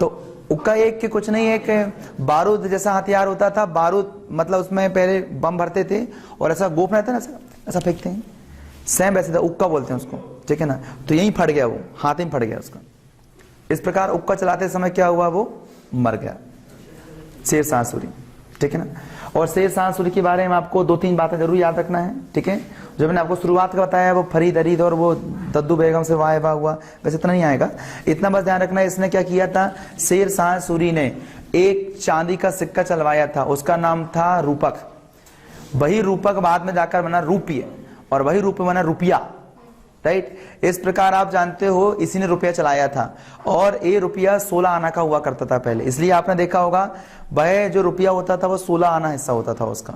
तो उक्का एक के कुछ नहीं, एक बारूद जैसा हथियार होता था। बारूद मतलब उसमें पहले बम भरते थे और ऐसा गोप रहता है ना, ऐसा फेंकते हैं, सेम वैसे था, उक्का बोलते हैं उसको, ठीक है ना। तो यही फट गया, वो हाथ में फट गया उसका। इस प्रकार उक्का चलाते समय क्या हुआ, वो मर गया शेरशाह सूरी, ठीक है ना। और शेरशाह सूरी के बारे में आपको 2-3 बातें जरूर याद रखना है, ठीक है। जो मैंने आपको शुरुआत का बताया, वो फरीद अरीद और वो दद्दू बेगम से वाहिबा हुआ, वैसे इतना नहीं आएगा, इतना बस ध्यान रखना है। इसने क्या किया था, शेरशाह सूरी ने एक चांदी का सिक्का चलवाया था, उसका नाम था रूपक। वही रूपक बाद में जाकर बना रूपये, और वही रूपये बना रुपया, राइट। इस प्रकार आप जानते हो इसी ने रुपया चलाया था। और ये रुपया 16 आना का हुआ करता था पहले, इसलिए आपने देखा होगा वह जो रुपया होता था वो 16 आना हिस्सा होता था उसका।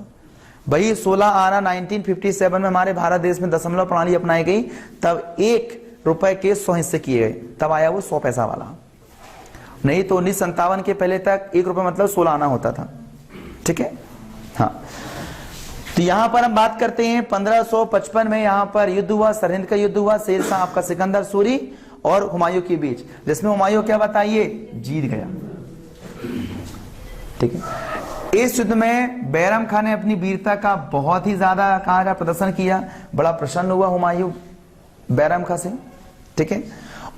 वही 16 आना 1957 में हमारे भारत देश में दशमलव प्रणाली अपनाई गई, तब 1 रुपए के 100 हिस्से किए गए, तब आया वो 100 पैसा वाला। नहीं तो 1957 के पहले तक 1 रुपए मतलब 16 आना होता था, ठीक है। हाँ, तो यहां पर हम बात करते हैं 1555 में यहां पर युद्ध हुआ, सरहिंद का युद्ध हुआ, शेरशाह आपका सिकंदर सूरी और हुमायूं के बीच, जिसमें हुमायूं क्या बताइए, जीत गया, ठीक है। इस युद्ध में बैरम खान ने अपनी वीरता का बहुत ही ज्यादा कहा जाए प्रदर्शन किया, बड़ा प्रसन्न हुआ हुमायूं बैरम खान से, ठीक है।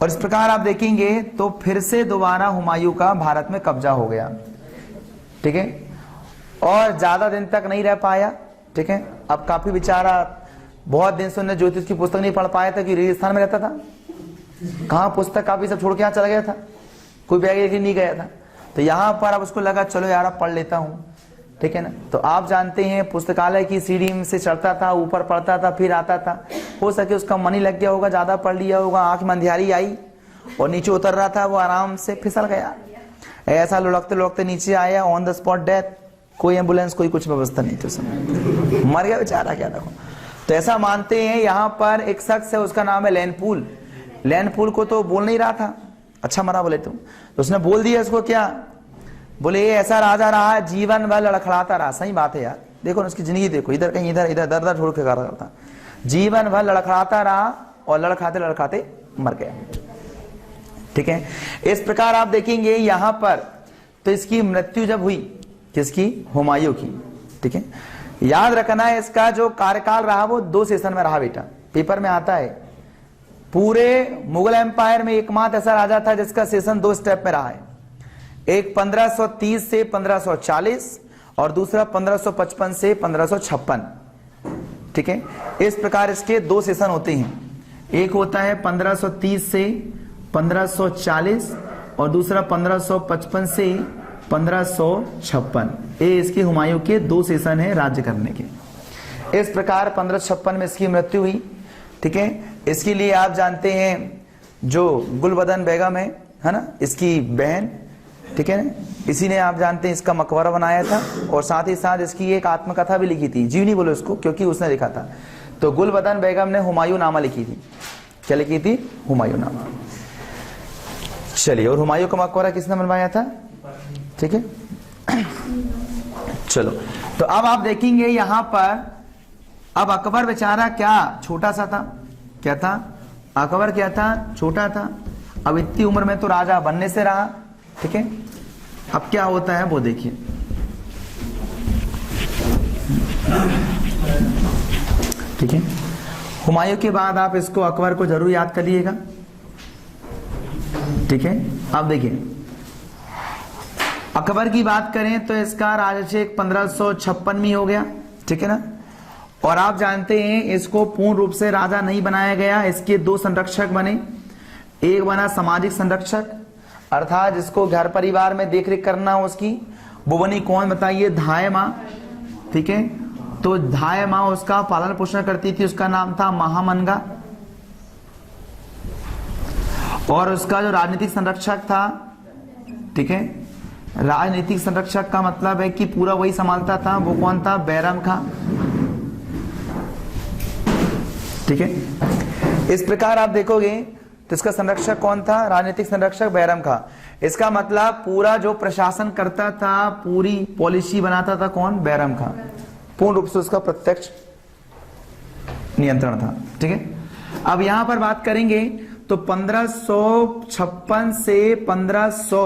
और इस प्रकार आप देखेंगे तो फिर से दोबारा हुमायूं का भारत में कब्जा हो गया, ठीक है। और ज्यादा दिन तक नहीं रह पाया, ठीक है। अब काफी बेचारा बहुत दिन से उन्हें ज्योतिष की पुस्तक नहीं पढ़ पाया था कि रेगिस्तान में रहता था, कहाँ पुस्तक काफी सब छोड़ के यहाँ चला गया था, कोई बैग लेके नहीं गया था। तो यहाँ पर अब उसको लगा चलो यार अब पढ़ लेता हूँ, ठीक है ना। तो आप जानते हैं पुस्तकालय की सीढ़ी से चढ़ता था, ऊपर पढ़ता था, फिर आता था। हो सके उसका मन ही लग गया होगा, ज्यादा पढ़ लिया होगा, आंख में अंधियारी आई और नीचे उतर रहा था, वो आराम से फिसल गया। ऐसा लुढ़कते लुढ़कते नीचे आया, ऑन द स्पॉट डेथ, कोई एम्बुलेंस कोई कुछ व्यवस्था नहीं थी उसमें, मर गया बेचारा, क्या देखो। तो ऐसा मानते हैं यहाँ पर एक शख्स है, उसका नाम है लैनपूल। लैनपूल को तो बोल नहीं रहा था, अच्छा मरा बोले तो उसने बोल दिया इसको, क्या बोले, ये ऐसा राजा रहा जीवन भर लड़खड़ाता रहा। सही बात है यार, देखो ना उसकी जिंदगी देखो, इधर कहीं इधर इधर दर दर छोड़ के करता, जीवन भर लड़खड़ाता रहा और लड़खाते लड़खाते मर गया, ठीक है। इस प्रकार आप देखेंगे यहाँ पर तो इसकी मृत्यु जब हुई, किसकी, हुमायूं की, ठीक है। याद रखना है इसका जो कार्यकाल रहा वो 2 सेशन में रहा बेटा, पेपर में आता है। पूरे मुगल एम्पायर में एकमात्र ऐसा राजा था जिसका सेशन 2 स्टेप में रहा है, एक 1530 से 1540 और दूसरा 1555 से 1556, ठीक है। इस प्रकार इसके 2 सेशन होते हैं, एक होता है 1530 से 1540 और दूसरा 1555 से 1556। ये इसके हुमायूं के 2 सेशन है राज्य करने के। इस प्रकार 1556 में इसकी मृत्यु हुई, ठीक है। इसके लिए आप जानते हैं जो गुलबदन बेगम है ना, इसकी बहन, ठीक है ना, इसी ने आप जानते हैं इसका मकबरा बनाया था और साथ ही साथ इसकी एक आत्मकथा भी लिखी थी, जीवनी बोलो उसको क्योंकि उसने लिखा था। तो गुलबदन बेगम ने हुमायूं नामा लिखी थी, क्या लिखी थी, हुमायूं नामा। चलिए, और हुमायूं का मकबरा किसने बनवाया था, ठीक है। चलो, तो अब आप देखेंगे यहां पर, अब अकबर बेचारा क्या छोटा सा था, क्या था, अकबर क्या था, छोटा था। अब इतनी उम्र में तो राजा बनने से रहा, ठीक है। अब क्या होता है वो देखिए, ठीक है। हुमायूं के बाद आप इसको अकबर को जरूर याद करिएगा, ठीक है। अब देखिए अकबर की बात करें तो इसका राजअभिषेक 1556 में हो गया, ठीक है ना। और आप जानते हैं इसको पूर्ण रूप से राजा नहीं बनाया गया, इसके 2 संरक्षक बने। एक बना सामाजिक संरक्षक, अर्थात जिसको घर परिवार में देखरेख करना हो उसकी, वो बनी कौन बताइए, धाय माँ, ठीक है। तो धाय माँ उसका पालन पोषण करती थी, उसका नाम था महामनगा। और उसका जो राजनीतिक संरक्षक था, ठीक है, राजनीतिक संरक्षक का मतलब है कि पूरा वही संभालता था, वो कौन था, बैरम खां, ठीक है। इस प्रकार आप देखोगे तो इसका संरक्षक कौन था? राजनीतिक संरक्षक बैरम खां। इसका मतलब पूरा जो प्रशासन करता था, पूरी पॉलिसी बनाता था कौन? बैरम खां। पूर्ण रूप से उसका प्रत्यक्ष नियंत्रण था। ठीक है, अब यहां पर बात करेंगे तो 1556 से 1500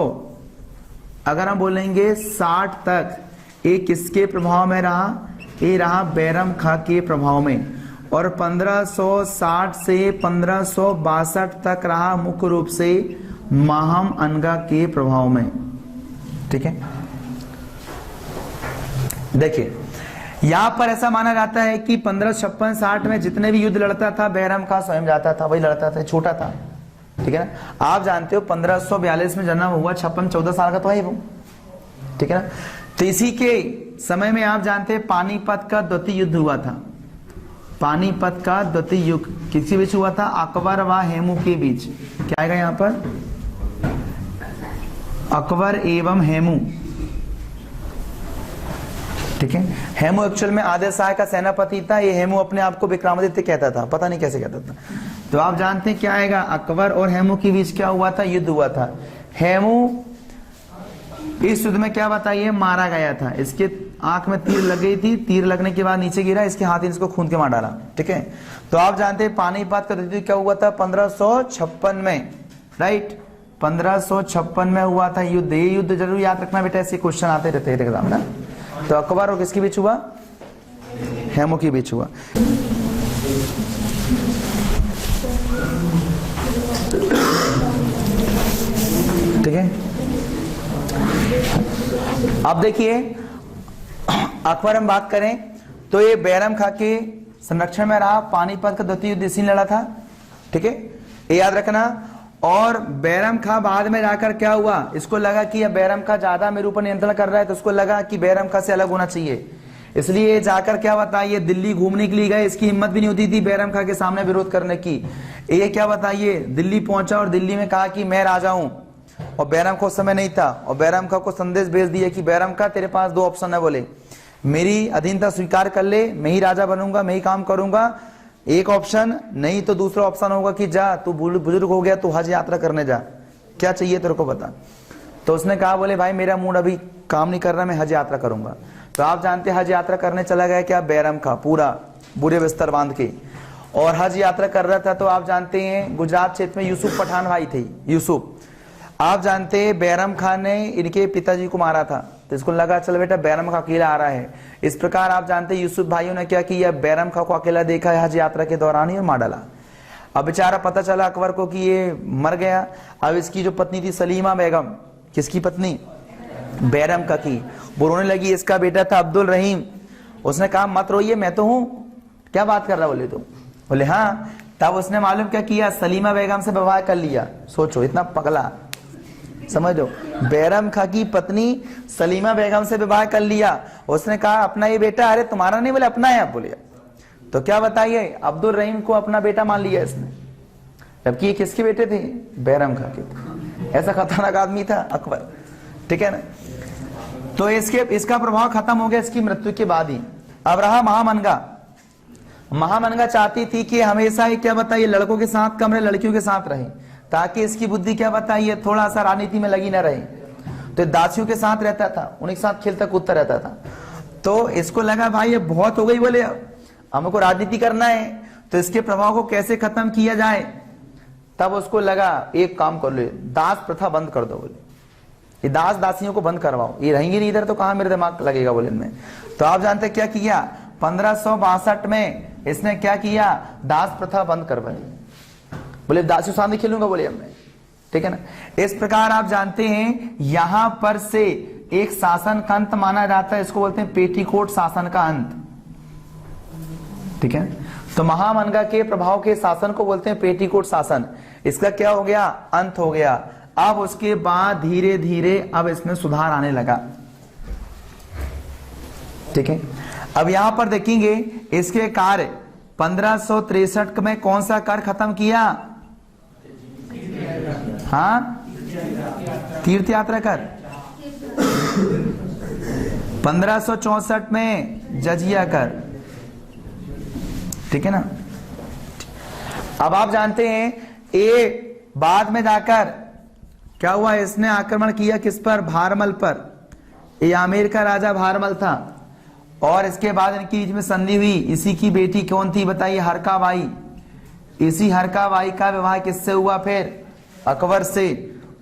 अगर हम बोलेंगे 60 तक ये किसके प्रभाव में रहा? ये रहा बैरम खां के प्रभाव में। और 1560 से 1562 तक रहा मुख्य रूप से महाम अनगा के प्रभाव में। ठीक है, देखिए यहां पर ऐसा माना जाता है कि 1556-60 में जितने भी युद्ध लड़ता था बैरम खां स्वयं जाता था, वही लड़ता था, छोटा था। ठीक है ना, आप जानते हो 1542 में जन्म हुआ, 56-14 साल का तो है वो। ठीक है ना, तो इसी के समय में आप जानते हैं पानीपत का द्वितीय युद्ध हुआ था। पानीपत का द्वितीय युद्ध किसके बीच हुआ था? अकबर व हेमू के बीच। क्या आएगा यहां पर? अकबर एवं हेमू। ठीक है, हेमू एक्चुअल में आदिल शाह का सेनापति था। ये हेमू अपने आप को विक्रमादित्य कहता था, पता नहीं कैसे कहता था। तो आप जानते हैं क्या आएगा? अकबर और हेमू के बीच क्या हुआ था? युद्ध हुआ था। हेमू इस युद्ध में क्या बताइए? मारा गया था। इसके आंख में तीर लग गई थी, तीर लगने के बाद नीचे गिरा, इसके हाथ इसको खून के मार डाला। ठीक है, तो आप जानते हैं पानीपत का युद्ध क्या हुआ था? 1556 में, राइट, 1556 में हुआ था युद्ध। ये युद्ध जरूर याद रखना बेटा, ऐसे क्वेश्चन आते रहते हैं एग्जाम में। तो अकबर और किसके बीच हुआ? हेमू के बीच हुआ। ठीक है, अब देखिए अकबर हम बात करें तो ये बैरम खां के संरक्षण में रहा। पानीपत का द्वितीय युद्ध इसी लड़ा था। ठीक है, ये याद रखना। और बैरम खां बाद में जाकर क्या हुआ? इसको लगा कि अब बैरम खां ज्यादा मेरे ऊपर नियंत्रण कर रहा है, तो उसको लगा कि बैरम खां से अलग होना चाहिए। इसलिए जाकर क्या बताइए, दिल्ली घूमने के लिए गए। इसकी हिम्मत भी नहीं होती थी बैरम खां के सामने विरोध करने की। ये क्या बताइए, दिल्ली पहुंचा और दिल्ली में कहा कि मैं राजा हूं। और बैरम खां उस समय नहीं था, और बैरम खां को संदेश भेज दिया कि बैरम खां तेरे पास दो ऑप्शन है, बोले मेरी अधीनता स्वीकार कर ले, मैं ही राजा बनूंगा, मैं ही काम करूंगा, एक ऑप्शन, नहीं तो दूसरा ऑप्शन होगा कि जा तू बुजुर्ग हो गया, तू हज यात्रा करने जा, क्या चाहिए तेरे को बता। तो उसने कहा बोले भाई मेरा मूड अभी काम नहीं कर रहा, मैं हज यात्रा करूंगा। तो आप जानते हैं हज यात्रा करने चला गया क्या? बैरम खां पूरा बुरे बिस्तर बांध के, और हज यात्रा कर रहा था। तो आप जानते हैं गुजरात क्षेत्र में यूसुफ पठान भाई थे, यूसुफ। आप जानते हैं बैरम खान ने इनके पिताजी को मारा था, तो इसको लगा चल बेटा बैरम खां अकेला आ रहा है। इस प्रकार आप जानते हैं यूसुफ भाइयों ने क्या किया? बैरम खां को अकेला देखा है हज यात्रा के दौरान ही और मार डाला। अब बेचारा पता चला अकबर को कि ये मर गया। अब इसकी जो पत्नी थी सलीमा बेगम, किसकी पत्नी? बैरम खां की, वो रोने लगी। इसका बेटा था अब्दुल रहीम। उसने कहा मत रोइए, मैं तो हूं, क्या बात कर रहा बोले तुम? बोले हाँ। तब उसने मालूम क्या किया? सलीमा बेगम से विवाह कर लिया। सोचो इतना पगला, समझ लो, बैरम खां की पत्नी सलीमा बेगम से विवाह कर लिया। उसने कहा अपना ये बेटा, अरे तुम्हारा नहीं, बोले अपना है। आप बोले तो क्या बताइए, अब्दुल रहीम को अपना बेटा मान लिया इसने, जबकि ये किसके बेटे थे? बैरम खां के। ऐसा खतरनाक आदमी था अकबर। ठीक है ना, तो इसका प्रभाव खत्म हो गया इसकी मृत्यु के बाद ही। अब रहा महामनगा। महामनगा चाहती थी कि हमेशा ही क्या बताइए लड़कों के साथ कम रहे, लड़कियों के साथ रहे, ताकि इसकी बुद्धि क्या बताइए थोड़ा सा राजनीति में लगी न रहे। तो दासियों के साथ रहता था, उन्हीं के साथ खेलता कूदता रहता था। तो इसको लगा भाई ये बहुत हो गई, बोले हमको राजनीति करना है, तो इसके प्रभाव को कैसे खत्म किया जाए। तब उसको लगा एक काम कर लो, दास प्रथा बंद कर दो। बोले ये दास दासियों को बंद करवाओ, ये रहेंगे नहीं इधर तो कहां मेरे दिमाग लगेगा बोले इनमें। तो आप जानते क्या किया? 1562 में इसने क्या किया? दास प्रथा बंद करवाई। बोले दासियों साथ नहीं खेलूंगा बोले हमने। ठीक है ना, इस प्रकार आप जानते हैं यहां पर से एक शासन का अंत माना जाता है, इसको बोलते हैं पेटीकोट शासन का अंत। ठीक है, तो महामनगा के प्रभाव के शासन को बोलते हैं पेटीकोट शासन। इसका क्या हो गया? अंत हो गया। अब उसके बाद धीरे धीरे अब इसमें सुधार आने लगा। ठीक है, अब यहां पर देखेंगे इसके कार्य 1563 में कौन सा कर खत्म किया? हाँ, तीर्थ यात्रा कर। 1564 में जजिया कर। ठीक है ना, अब आप जानते हैं ये बाद में जाकर क्या हुआ, इसने आक्रमण किया किस पर, भारमल पर। ये आमेर का राजा भारमल था और इसके बाद इनकी बीच में संधि हुई। इसी की बेटी कौन थी बताइए, हरकाबाई। इसी हरकाबाई का विवाह किससे हुआ फिर, अकबर से।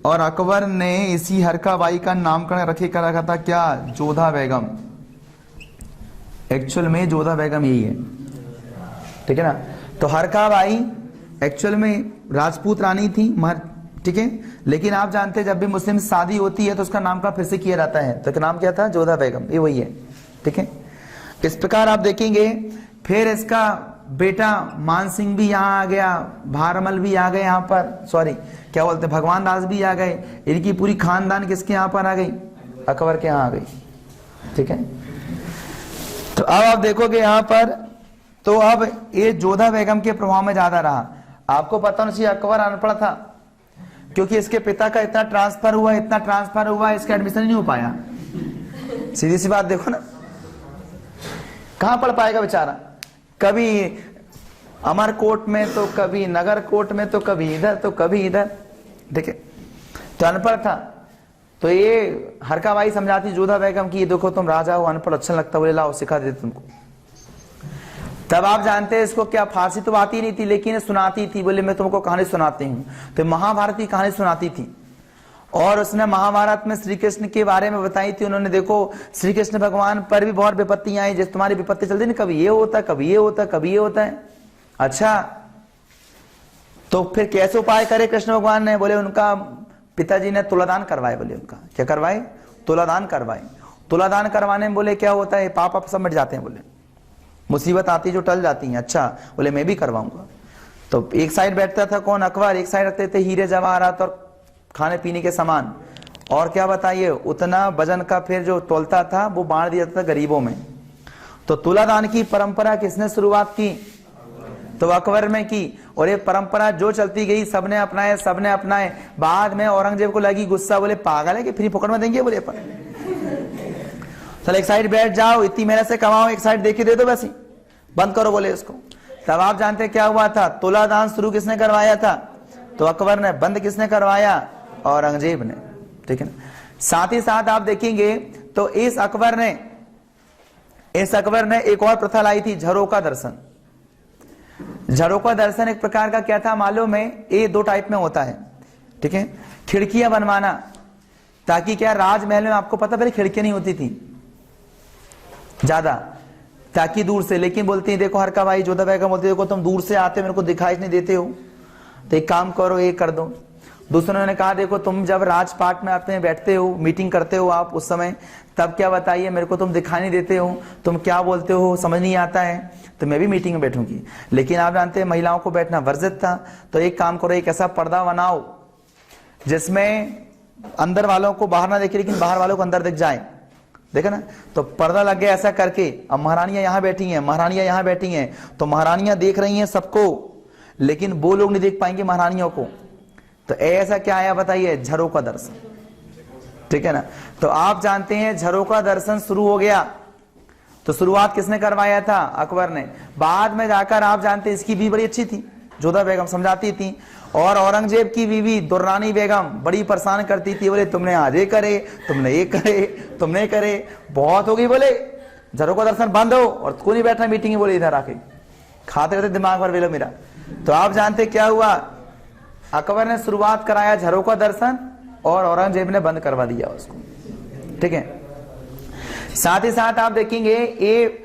और अकबर ने इसी हरकाबाई का नामकरण रखा था क्या, जोधा बेगम। एक्चुअल में जोधा बेगम यही है, ठीक है ना। तो हरकाबाई एक्चुअल में राजपूत रानी थी, ठीक है। लेकिन आप जानते हैं जब भी मुस्लिम शादी होती है तो उसका नामकरण फिर से किया जाता है, तो नाम क्या था, जोधा बेगम, ये वही है, ठीक है। इस प्रकार आप देखेंगे फिर इसका बेटा मान सिंह भी यहाँ आ गया, भारमल भी आ गए यहाँ पर, सॉरी क्या बोलते हैं, भगवान दास भी आ गए। इनकी पूरी खानदान किसके यहाँ पर आ गई, अकबर के यहाँ आ गई, ठीक है। तो अब आप देखोगे यहाँ पर, तो अब ये जोधा बेगम के प्रभाव में ज्यादा रहा। आपको पता होना चाहिए अकबर अनपढ़ था, क्योंकि इसके पिता का इतना ट्रांसफर हुआ, इसका एडमिशन नहीं हो पाया। सीधी सी बात देखो ना, कहां पढ़ पाएगा बेचारा, कभी अमरकोट में तो कभी नगर कोट में तो कभी इधर तो कभी इधर, ठीक है। तो अनपढ़ था। तो ये हरकाबाई समझाती जोधा बेगम की, देखो तुम राजा हो, अनपढ़ अच्छा लगता, बोले लाओ सिखा देते तुमको। तब आप जानते हैं इसको क्या, फारसी तो आती नहीं थी लेकिन सुनाती थी, बोले मैं तुमको कहानी सुनाती हूँ। तो महाभारत की कहानी सुनाती थी और उसने महाभारत में श्री कृष्ण के बारे में बताई थी। उन्होंने देखो श्री कृष्ण भगवान पर भी बहुत विपत्तियां आई, जैसे तुम्हारी विपत्ति चलती ना, कभी ये होता है, कभी ये होता है, कभी ये होता है। अच्छा, तो फिर कैसे उपाय करे कृष्ण भगवान ने, बोले उनका पिताजी ने तुलादान करवाए, बोले उनका क्या करवाए, तुलादान करवाए। तुलादान करवाने में बोले क्या होता है, पाप आप सब मिट जाते हैं, बोले मुसीबत आती जो टल जाती है। अच्छा, बोले मैं भी करवाऊंगा। तो एक साइड बैठता था कौन, अकबर, एक साइड रखते थे हीरे जवाहरात और खाने पीने के सामान, और क्या बताइए उतना वजन का फिर जो तोलता था वो बांट दिया था गरीबों में। तो तुलादान की परंपरा किसने शुरुआत की, तो अकबर में की। और ये परंपरा जो चलती गई सबने अपनाए। बाद में औरंगजेब को लगी गुस्सा, बोले पागल है कि फ्री फोकट में देंगे, बोले पर चल एक साइड बैठ जाओ, इतनी मेहनत से कमाओ, एक साइड देखी दे दो, वैसे बंद करो, बोले इसको। तब आप जानते हैं क्या हुआ था, तुलादान शुरू किसने करवाया था, तो अकबर ने। बंद किसने करवाया, औरंगजेब ने, ठीक है ना। साथ ही साथ आप देखेंगे तो इस अकबर ने एक और प्रथा लाई थी, झरोका दर्शन। झरोका दर्शन एक प्रकार का क्या था मालूम है, ये दो टाइप में होता है, ठीक है। खिड़कियां बनवाना, ताकि क्या राजमहल में आपको पता पहले खिड़कियां नहीं होती थी ज्यादा, ताकि दूर से, लेकिन बोलती है देखो हरकाबाई जोधा बेगम बोलती है देखो तुम दूर से आते हो, मेरे को दिखाई नहीं देते हो, तो एक काम करो ये कर दो। दूसरों ने कहा देखो तुम जब राजपाट में आते हैं, बैठते हो, मीटिंग करते हो आप उस समय, तब क्या बताइए मेरे को तुम दिखाई नहीं देते हो, तुम क्या बोलते हो समझ नहीं आता है, तो मैं भी मीटिंग में बैठूंगी। लेकिन आप जानते हैं महिलाओं को बैठना वर्जित था। तो एक काम करो, एक ऐसा पर्दा बनाओ जिसमें अंदर वालों को बाहर ना दिखे लेकिन बाहर वालों को अंदर दिख जाए, देखा ना। तो पर्दा लग गया ऐसा करके। अब महारानियां यहाँ बैठी हैं, तो महारानियां देख रही हैं सबको, लेकिन वो लोग नहीं देख पाएंगे महारानियों को। तो ऐसा क्या आया बताइए, झरोका दर्शन, ठीक है ना। तो आप जानते हैं झरोका दर्शन शुरू हो गया, तो शुरुआत किसने करवाया था, अकबर ने। बाद में जाकर आप जानते हैं इसकी बीवी बड़ी अच्छी थी, जोधा बेगम समझाती थी, और औरंगजेब की बीवी दुर्रानी बेगम बड़ी परेशान करती थी, बोले तुमने आज ये करे, तुमने करे, बहुत हो गई, बोले झरोका दर्शन बंद हो, और कोई नहीं बैठना मीटिंग में, बोले इधर आके खाते रहते दिमाग पर वेलो मेरा। तो आप जानते क्या हुआ, अकबर ने शुरुआत कराया झरोका दर्शन और औरंगजेब ने बंद करवा दिया उसको, ठीक है। साथ ही साथ आप देखेंगे ये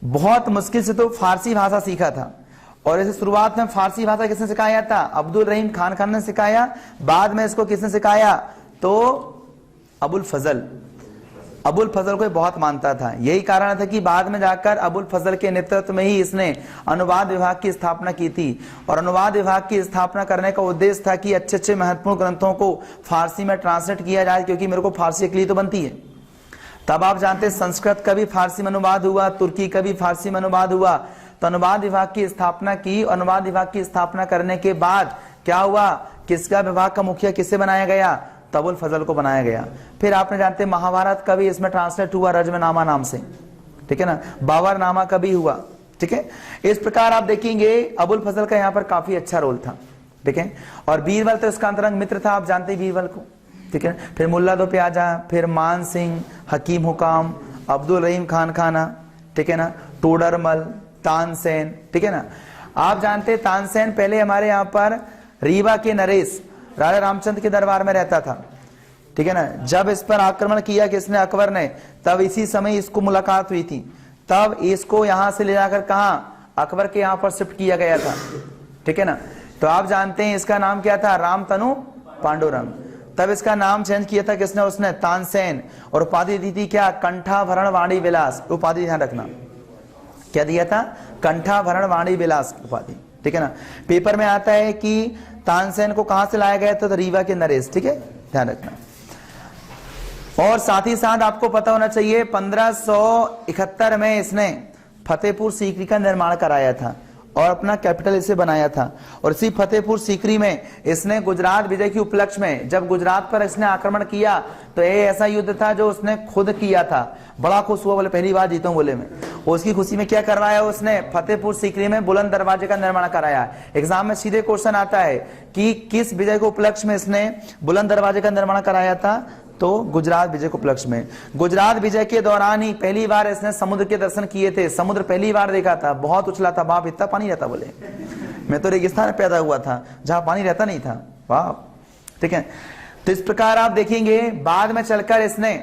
बहुत मुश्किल से तो फारसी भाषा सीखा था, और इसे शुरुआत में फारसी भाषा किसने सिखाया था, अब्दुल रहीम खान ने सिखाया। बाद में इसको किसने सिखाया, तो अबुल फजल को बहुत मानता था। यही कारण था कि बाद में जाकर अबुल फजल के नेतृत्व में ही इसने अनुवाद विभाग की स्थापना की थी। और अनुवाद विभाग की स्थापना करने का उद्देश्य था कि अच्छे महत्वपूर्ण ग्रंथों को फारसी में ट्रांसलेट किया जाए, क्योंकि मेरे को फारसी अकेली तो बनती है। तब आप जानते हैं संस्कृत का भी फारसी में अनुवाद हुआ, तुर्की का भी फारसी में अनुवाद हुआ। तो अनुवाद विभाग की स्थापना की। अनुवाद विभाग की स्थापना करने के बाद क्या हुआ, किसका विभाग का मुखिया किसे बनाया गया, अबुल फजल को बनाया गया। फिर आपने जानते हैं महाभारत का भी इसमें ट्रांसलेट हुआ रजमनामा नाम से, ठीक है ना, बाबरनामा का भी हुआ, ठीक है। इस प्रकार आप देखेंगे अबुल फजल का यहाँ पर काफी अच्छा रोल था, ठीक है। और बीरबल तो इसका अंतरंग मित्र था, आप जानते हैं बीरबल को, ठीक है। फिर मुल्ला दो प्याजा, फिर मान सिंह, हकीम हुकाम, अब्दुल रहीम खान खाना, ठीक है ना, टोडरमल, तानसेन, ठीक है ना। आप जानते हैं तानसेन पहले हमारे यहाँ पर रीवा के नरेश राजा रामचंद्र के दरबार में रहता था, ठीक है ना। जब इस पर आक्रमण किया किसने, अकबर ने, तब इसी समय इसको मुलाकात हुई थी, तब इसको यहां से ले जाकर कहा, अकबर के यहाँ पर शिफ्ट किया गया था, ठीक है ना। तो आप जानते हैं इसका नाम क्या था, रामतनु पांडुरंग। तब इसका नाम चेंज किया था किसने, उसने, तानसेन। और उपाधि दी थी क्या, कंठाभरण वाणी विलास, उपाधि ध्यान रखना, क्या दिया था, कंठाभरण वाणी विलास उपाधि, ठीक है ना। पेपर में आता है कि तानसेन को कहां से लाया गया था, तो रीवा के नरेश, ठीक है, ध्यान रखना। और साथ ही साथ आपको पता होना चाहिए 1571 में इसने फतेहपुर सीकरी का निर्माण कराया था और अपना कैपिटल इसे बनाया था। और इसी फतेहपुर सीकरी में इसने गुजरात विजय के उपलक्ष्य में, जब गुजरात पर इसने आक्रमण किया तो ये ऐसा युद्ध था जो उसने खुद किया था, बड़ा खुश हुआ, बोले पहली बार जीता हूं, बोले मैं। उसकी खुशी में क्या करवाया उसने, फतेहपुर सीकरी में बुलंद दरवाजे का निर्माण कराया। एग्जाम में सीधे क्वेश्चन आता है कि किस विजय के उपलक्ष्य में इसने बुलंद दरवाजे का निर्माण कराया था, तो गुजरात विजय के उपलक्ष्य में। गुजरात विजय के दौरान ही पहली बार इसने समुद्र के दर्शन किए थे, समुद्र पहली बार देखा था, बहुत उछला था, बाप इतना पानी रहता, बोले मैं तो रेगिस्तान में पैदा हुआ था जहां पानी रहता नहीं था, वाह, ठीक है। तो इस प्रकार आप देखेंगे बाद में चलकर इसने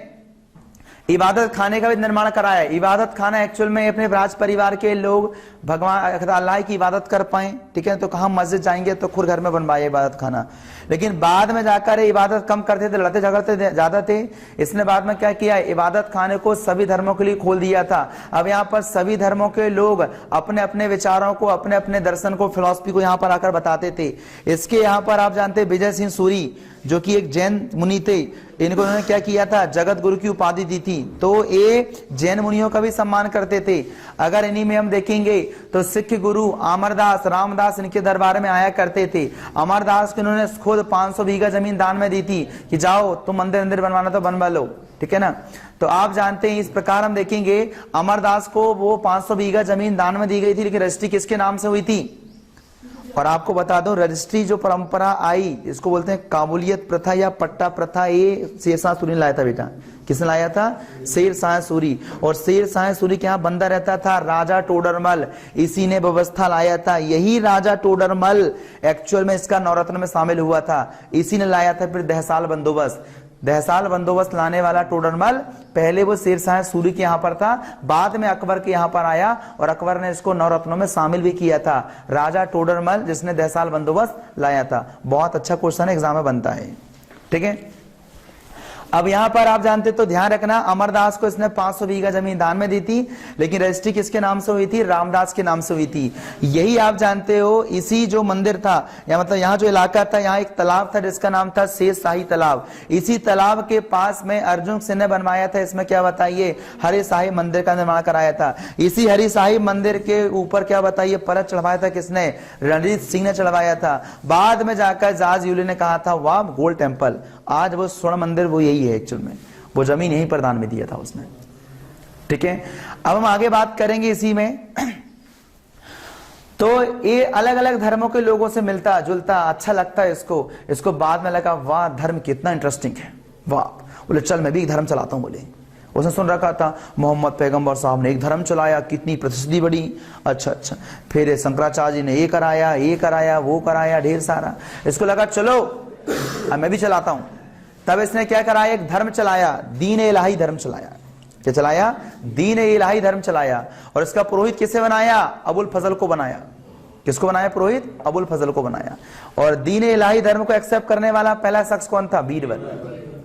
इबादत खाने का भी निर्माण कराया। इबादत खाना एक्चुअल में अपने राज परिवार के लोग भगवान अल्लाह की इबादत कर पाए, ठीक है, तो कहा मस्जिद जाएंगे तो खुद घर में बनवाए इबादत खाना। लेकिन बाद में जाकर इबादत कम करते थे, लड़ते झगड़ते ज्यादा थे, इसने बाद में क्या किया, इबादत खाने को सभी धर्मों के लिए खोल दिया था। अब यहाँ पर सभी धर्मों के लोग अपने अपने विचारों को, अपने अपने दर्शन को, फिलॉसफी को यहाँ पर आकर बताते थे। इसके यहाँ पर आप जानते हैं विजय सिंह सूरी जो कि एक जैन मुनि थे, इनको उन्होंने क्या किया था, जगत गुरु की उपाधि दी थी। तो ये जैन मुनियों का भी सम्मान करते थे। अगर इन्हीं में हम देखेंगे तो सिख गुरु अमरदास, रामदास इनके दरबार में आया करते थे। अमरदास को इन्होंने खुद 500 बीघा जमीन दान में दी थी कि जाओ तुम मंदिर बनवाना तो बनवा लो, ठीक है ना। तो आप जानते हैं इस प्रकार हम देखेंगे अमरदास को वो 500 बीघा जमीन दान में दी गई थी, लेकिन रजिस्ट्री किसके नाम से हुई थी। और आपको बता दो रजिस्ट्री जो परंपरा आई इसको बोलते हैं काबुलियत प्रथा या पट्टा प्रथा, ये शेरशाह सूरी ने लाया था बेटा। किसने लाया था, शेरशाह सूरी। और शेरशाह सूरी के यहाँ बंदा रहता था राजा टोडरमल, इसी ने व्यवस्था लाया था। यही राजा टोडरमल एक्चुअल में इसका नवरत्न में शामिल हुआ था, इसी ने लाया था। फिर दहसाल बंदोबस्त, दहसाल बंदोबस्त लाने वाला टोडरमल पहले वो शेरशाह सूरी के यहाँ पर था, बाद में अकबर के यहाँ पर आया और अकबर ने इसको नवरत्नों में शामिल भी किया था। राजा टोडरमल जिसने दहसाल बंदोबस्त लाया था। बहुत अच्छा क्वेश्चन एग्जाम में बनता है, ठीक है। अब यहां पर आप जानते तो ध्यान रखना, अमरदास को इसने 500 बीघा जमीन दान में दी थी, लेकिन रजिस्ट्री किसके नाम से हुई थी, रामदास के नाम से हुई थी। यही आप जानते हो इसी जो मंदिर था या मतलब यहाँ जो इलाका था, यहाँ एक तालाब था जिसका नाम था शेरशाही तालाब। इसी तालाब के पास में अर्जुन सिंह ने बनवाया था, इसमें क्या बताइए, हरि साहिब मंदिर का निर्माण कराया था। इसी हरि साहिब मंदिर के ऊपर क्या बताइए, परत चढ़वाया था किसने, रणजीत सिंह ने चढ़वाया था। बाद में जाकर जाज यूली ने कहा था वाह गोल्ड टेम्पल, आज वो स्वर्ण मंदिर वो यही है एक्चुअल में, वो जमीन यही प्रदान में दिया था उसने, ठीक है। अब हम आगे बात करेंगे इसी में। तो ये अलग अलग धर्मों के लोगों से मिलता जुलता, अच्छा लगता है इसको बाद में लगा वाह धर्म कितना इंटरेस्टिंग है, वाह, बोले चल मैं भी एक धर्म चलाता हूं। बोले उसने सुन रखा था मोहम्मद पैगंबर साहब ने एक धर्म चलाया, कितनी प्रसिद्धि बढ़ी, अच्छा, फिर शंकराचार्य जी ने ये कराया वो कराया, ढेर सारा। इसको लगा चलो अब मैं भी चलाता हूं। तब इसने क्या कराया, एक धर्म चलाया, दीन इलाही धर्म चलाया। क्या चलाया, दीन इलाही धर्म चलाया। और इसका पुरोहित किसे बनाया, अबुल फजल को बनाया। किसको बनाया पुरोहित, अबुल फजल को बनाया। और दीन इलाही धर्म को एक्सेप्ट करने वाला पहला शख्स कौन था, बीरबल,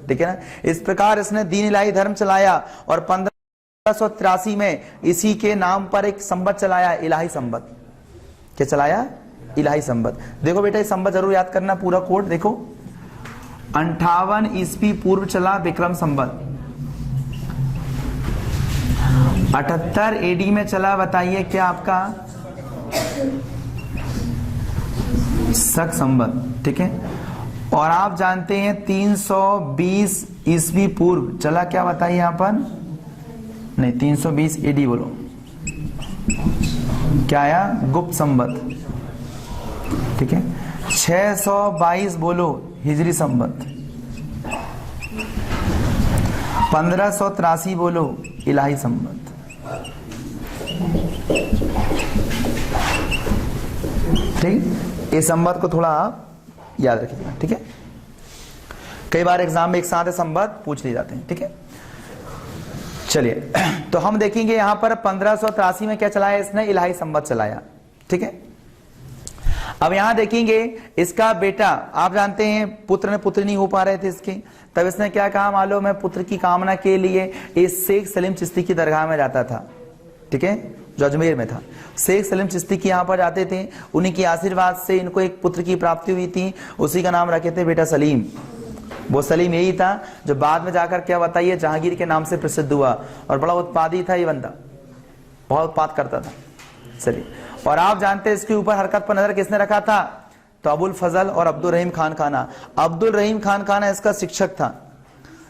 ठीक है ना। इस प्रकार इसने दीन इलाही धर्म चलाया और 1583 में इसी के नाम पर एक संवत चलाया, इलाही संवत। क्या चलाया, इलाही संवत। देखो बेटा ये संवत जरूर याद करना, पूरा कोड देखो, 58 ईस्वी पूर्व चला विक्रम संवत, 78 एडी में चला बताइए क्या आपका शक संवत, ठीक है। और आप जानते हैं 320 ईस्वी पूर्व चला क्या बताइए यहां पर, नहीं 320 एडी बोलो, क्या आया, गुप्त संवत, ठीक है। 622 बोलो हिजरी संवत, 1583 बोलो इलाही संवत। ठीक, इस संवत को थोड़ा आप याद रखिएगा। ठीक है, कई बार एग्जाम में एक साथ संवत पूछ लिए जाते हैं। ठीक है, चलिए तो हम देखेंगे यहां पर 1583 में क्या चलाया इसने, इलाही संवत चलाया। ठीक है, अब यहां देखेंगे इसका बेटा, आप जानते हैं पुत्र ने पुत्र नहीं हो पा रहे थे इसके, तब इसने क्या कहा, मालूम है पुत्र की कामना के लिए इस शेख सलीम चिश्ती की दरगाह में जाता था। ठीक है, जो अजमेर में था, शेख सलीम चिश्ती की यहां पर जाते थे, उन्हीं के आशीर्वाद से इनको एक पुत्र की प्राप्ति हुई थी, उसी का नाम रखे थे बेटा सलीम। वो सलीम यही था जो बाद में जाकर क्या बताइए जहांगीर के नाम से प्रसिद्ध हुआ, और बड़ा उत्पादी था ये बंदा, बहुत उत्पाद करता था। चलिए, और आप जानते हैं इसके ऊपर हरकत पर नजर किसने रखा था, तो अबुल फजल और अब्दुल रहीम खान खाना। अब्दुल रहीम खान खाना इसका शिक्षक था,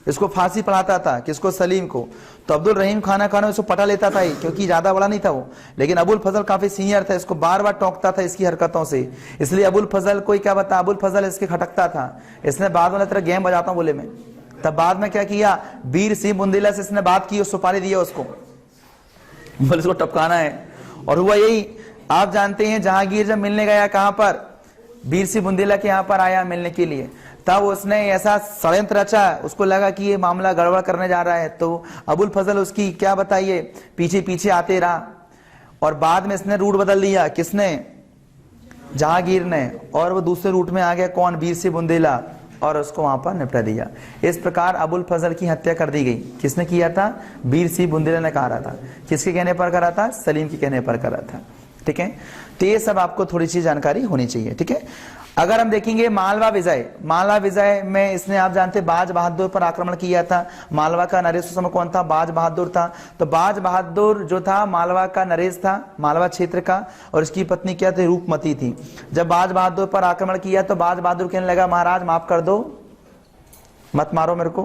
इसको फांसी पढ़ाता था, किसको, सलीम को। तो अब्दुल रहीम खाना खाना इसको पटा लेता था क्योंकि ज्यादा बड़ा नहीं था वो, लेकिन अबुल फजल काफी सीनियर था, इसको बार बार टोकता था इसकी हरकतों से, इसलिए अबुल फजल कोई क्या बता, अबुल फजल इसके खटकता था। इसने बाद में तेरा गेम बजाता हूं बोले में, तब बाद में क्या किया, वीर सिंह बुंदेला से इसने बात की और सुपारी दिया उसको, बोले इसको टपकाना है। और हुआ यही, आप जानते हैं जहांगीर जब मिलने गया कहां पर, वीर सिंह बुंदेला के यहां पर आया मिलने के लिए, तब उसने ऐसा षड्यंत्र रचा, उसको लगा कि ये मामला गड़बड़ करने जा रहा है, तो अबुल फजल उसकी क्या बताइए पीछे पीछे आते रहा, और बाद में इसने रूट बदल दिया, किसने, जहांगीर ने, और वो दूसरे रूट में आ गया कौन, वीर सिंह बुंदेला, और उसको वहां पर निपटा दिया। इस प्रकार अबुल फजल की हत्या कर दी गई। किसने किया था, वीर सिंह बुंदेला ने कहा था। किसके कहने पर करा था, सलीम के कहने पर करा था। ठीक है, तो ये सब आपको थोड़ी सी जानकारी होनी चाहिए। ठीक है, अगर हम देखेंगे मालवा विजय, मालवा विजय में इसने आप जानते बाज बहादुर पर आक्रमण किया था। मालवा का नरेश उस समय कौन था, बाज बहादुर था। तो बाज बहादुर जो था मालवा का नरेश था, मालवा क्षेत्र का, और इसकी पत्नी क्या थी, रूपमती थी। जब बाज बहादुर पर आक्रमण किया तो बाज बहादुर कहने लगा महाराज माफ कर दो, मत मारो मेरे को।